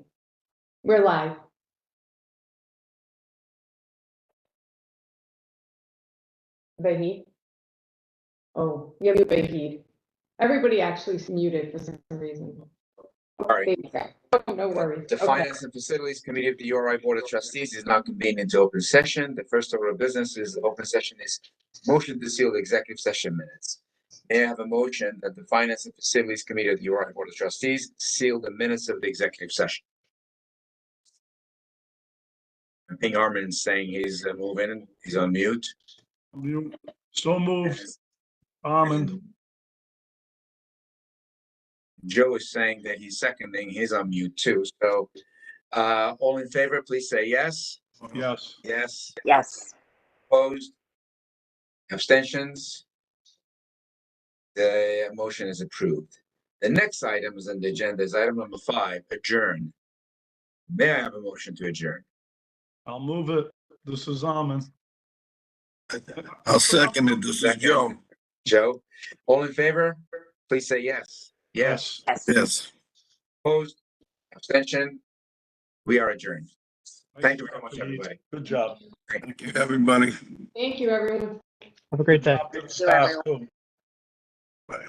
We're live. Vahid? Oh, yeah, Vahid. Everybody actually is muted for some reason. All right. There you go. Oh, no worries. The Okay. Finance and Facilities Committee of the URI Board of Trustees is now convened into open session. The first order of business is open session is motion to seal the executive session minutes. May I have a motion that the Finance and Facilities Committee of the URI Board of Trustees seal the minutes of the executive session? I think Armin's saying he's moving, he's on mute. So moved. Almond. Joe is saying that he's seconding, he's on mute too, so all in favor, please say yes. Yes. Yes. Yes. Opposed? Abstentions? The motion is approved. The next item is on the agenda is item number 5, adjourn. May I have a motion to adjourn? I'll move it. This is Almond. I'll second it. This is Second. Joe. Joe, all in favor, please say yes. Yes. Yes. Opposed? Abstention? We are adjourned. Thank you very much, everybody. Good job. Thank you, everybody. Thank you, everyone. Have a great day. Staff too. Bye.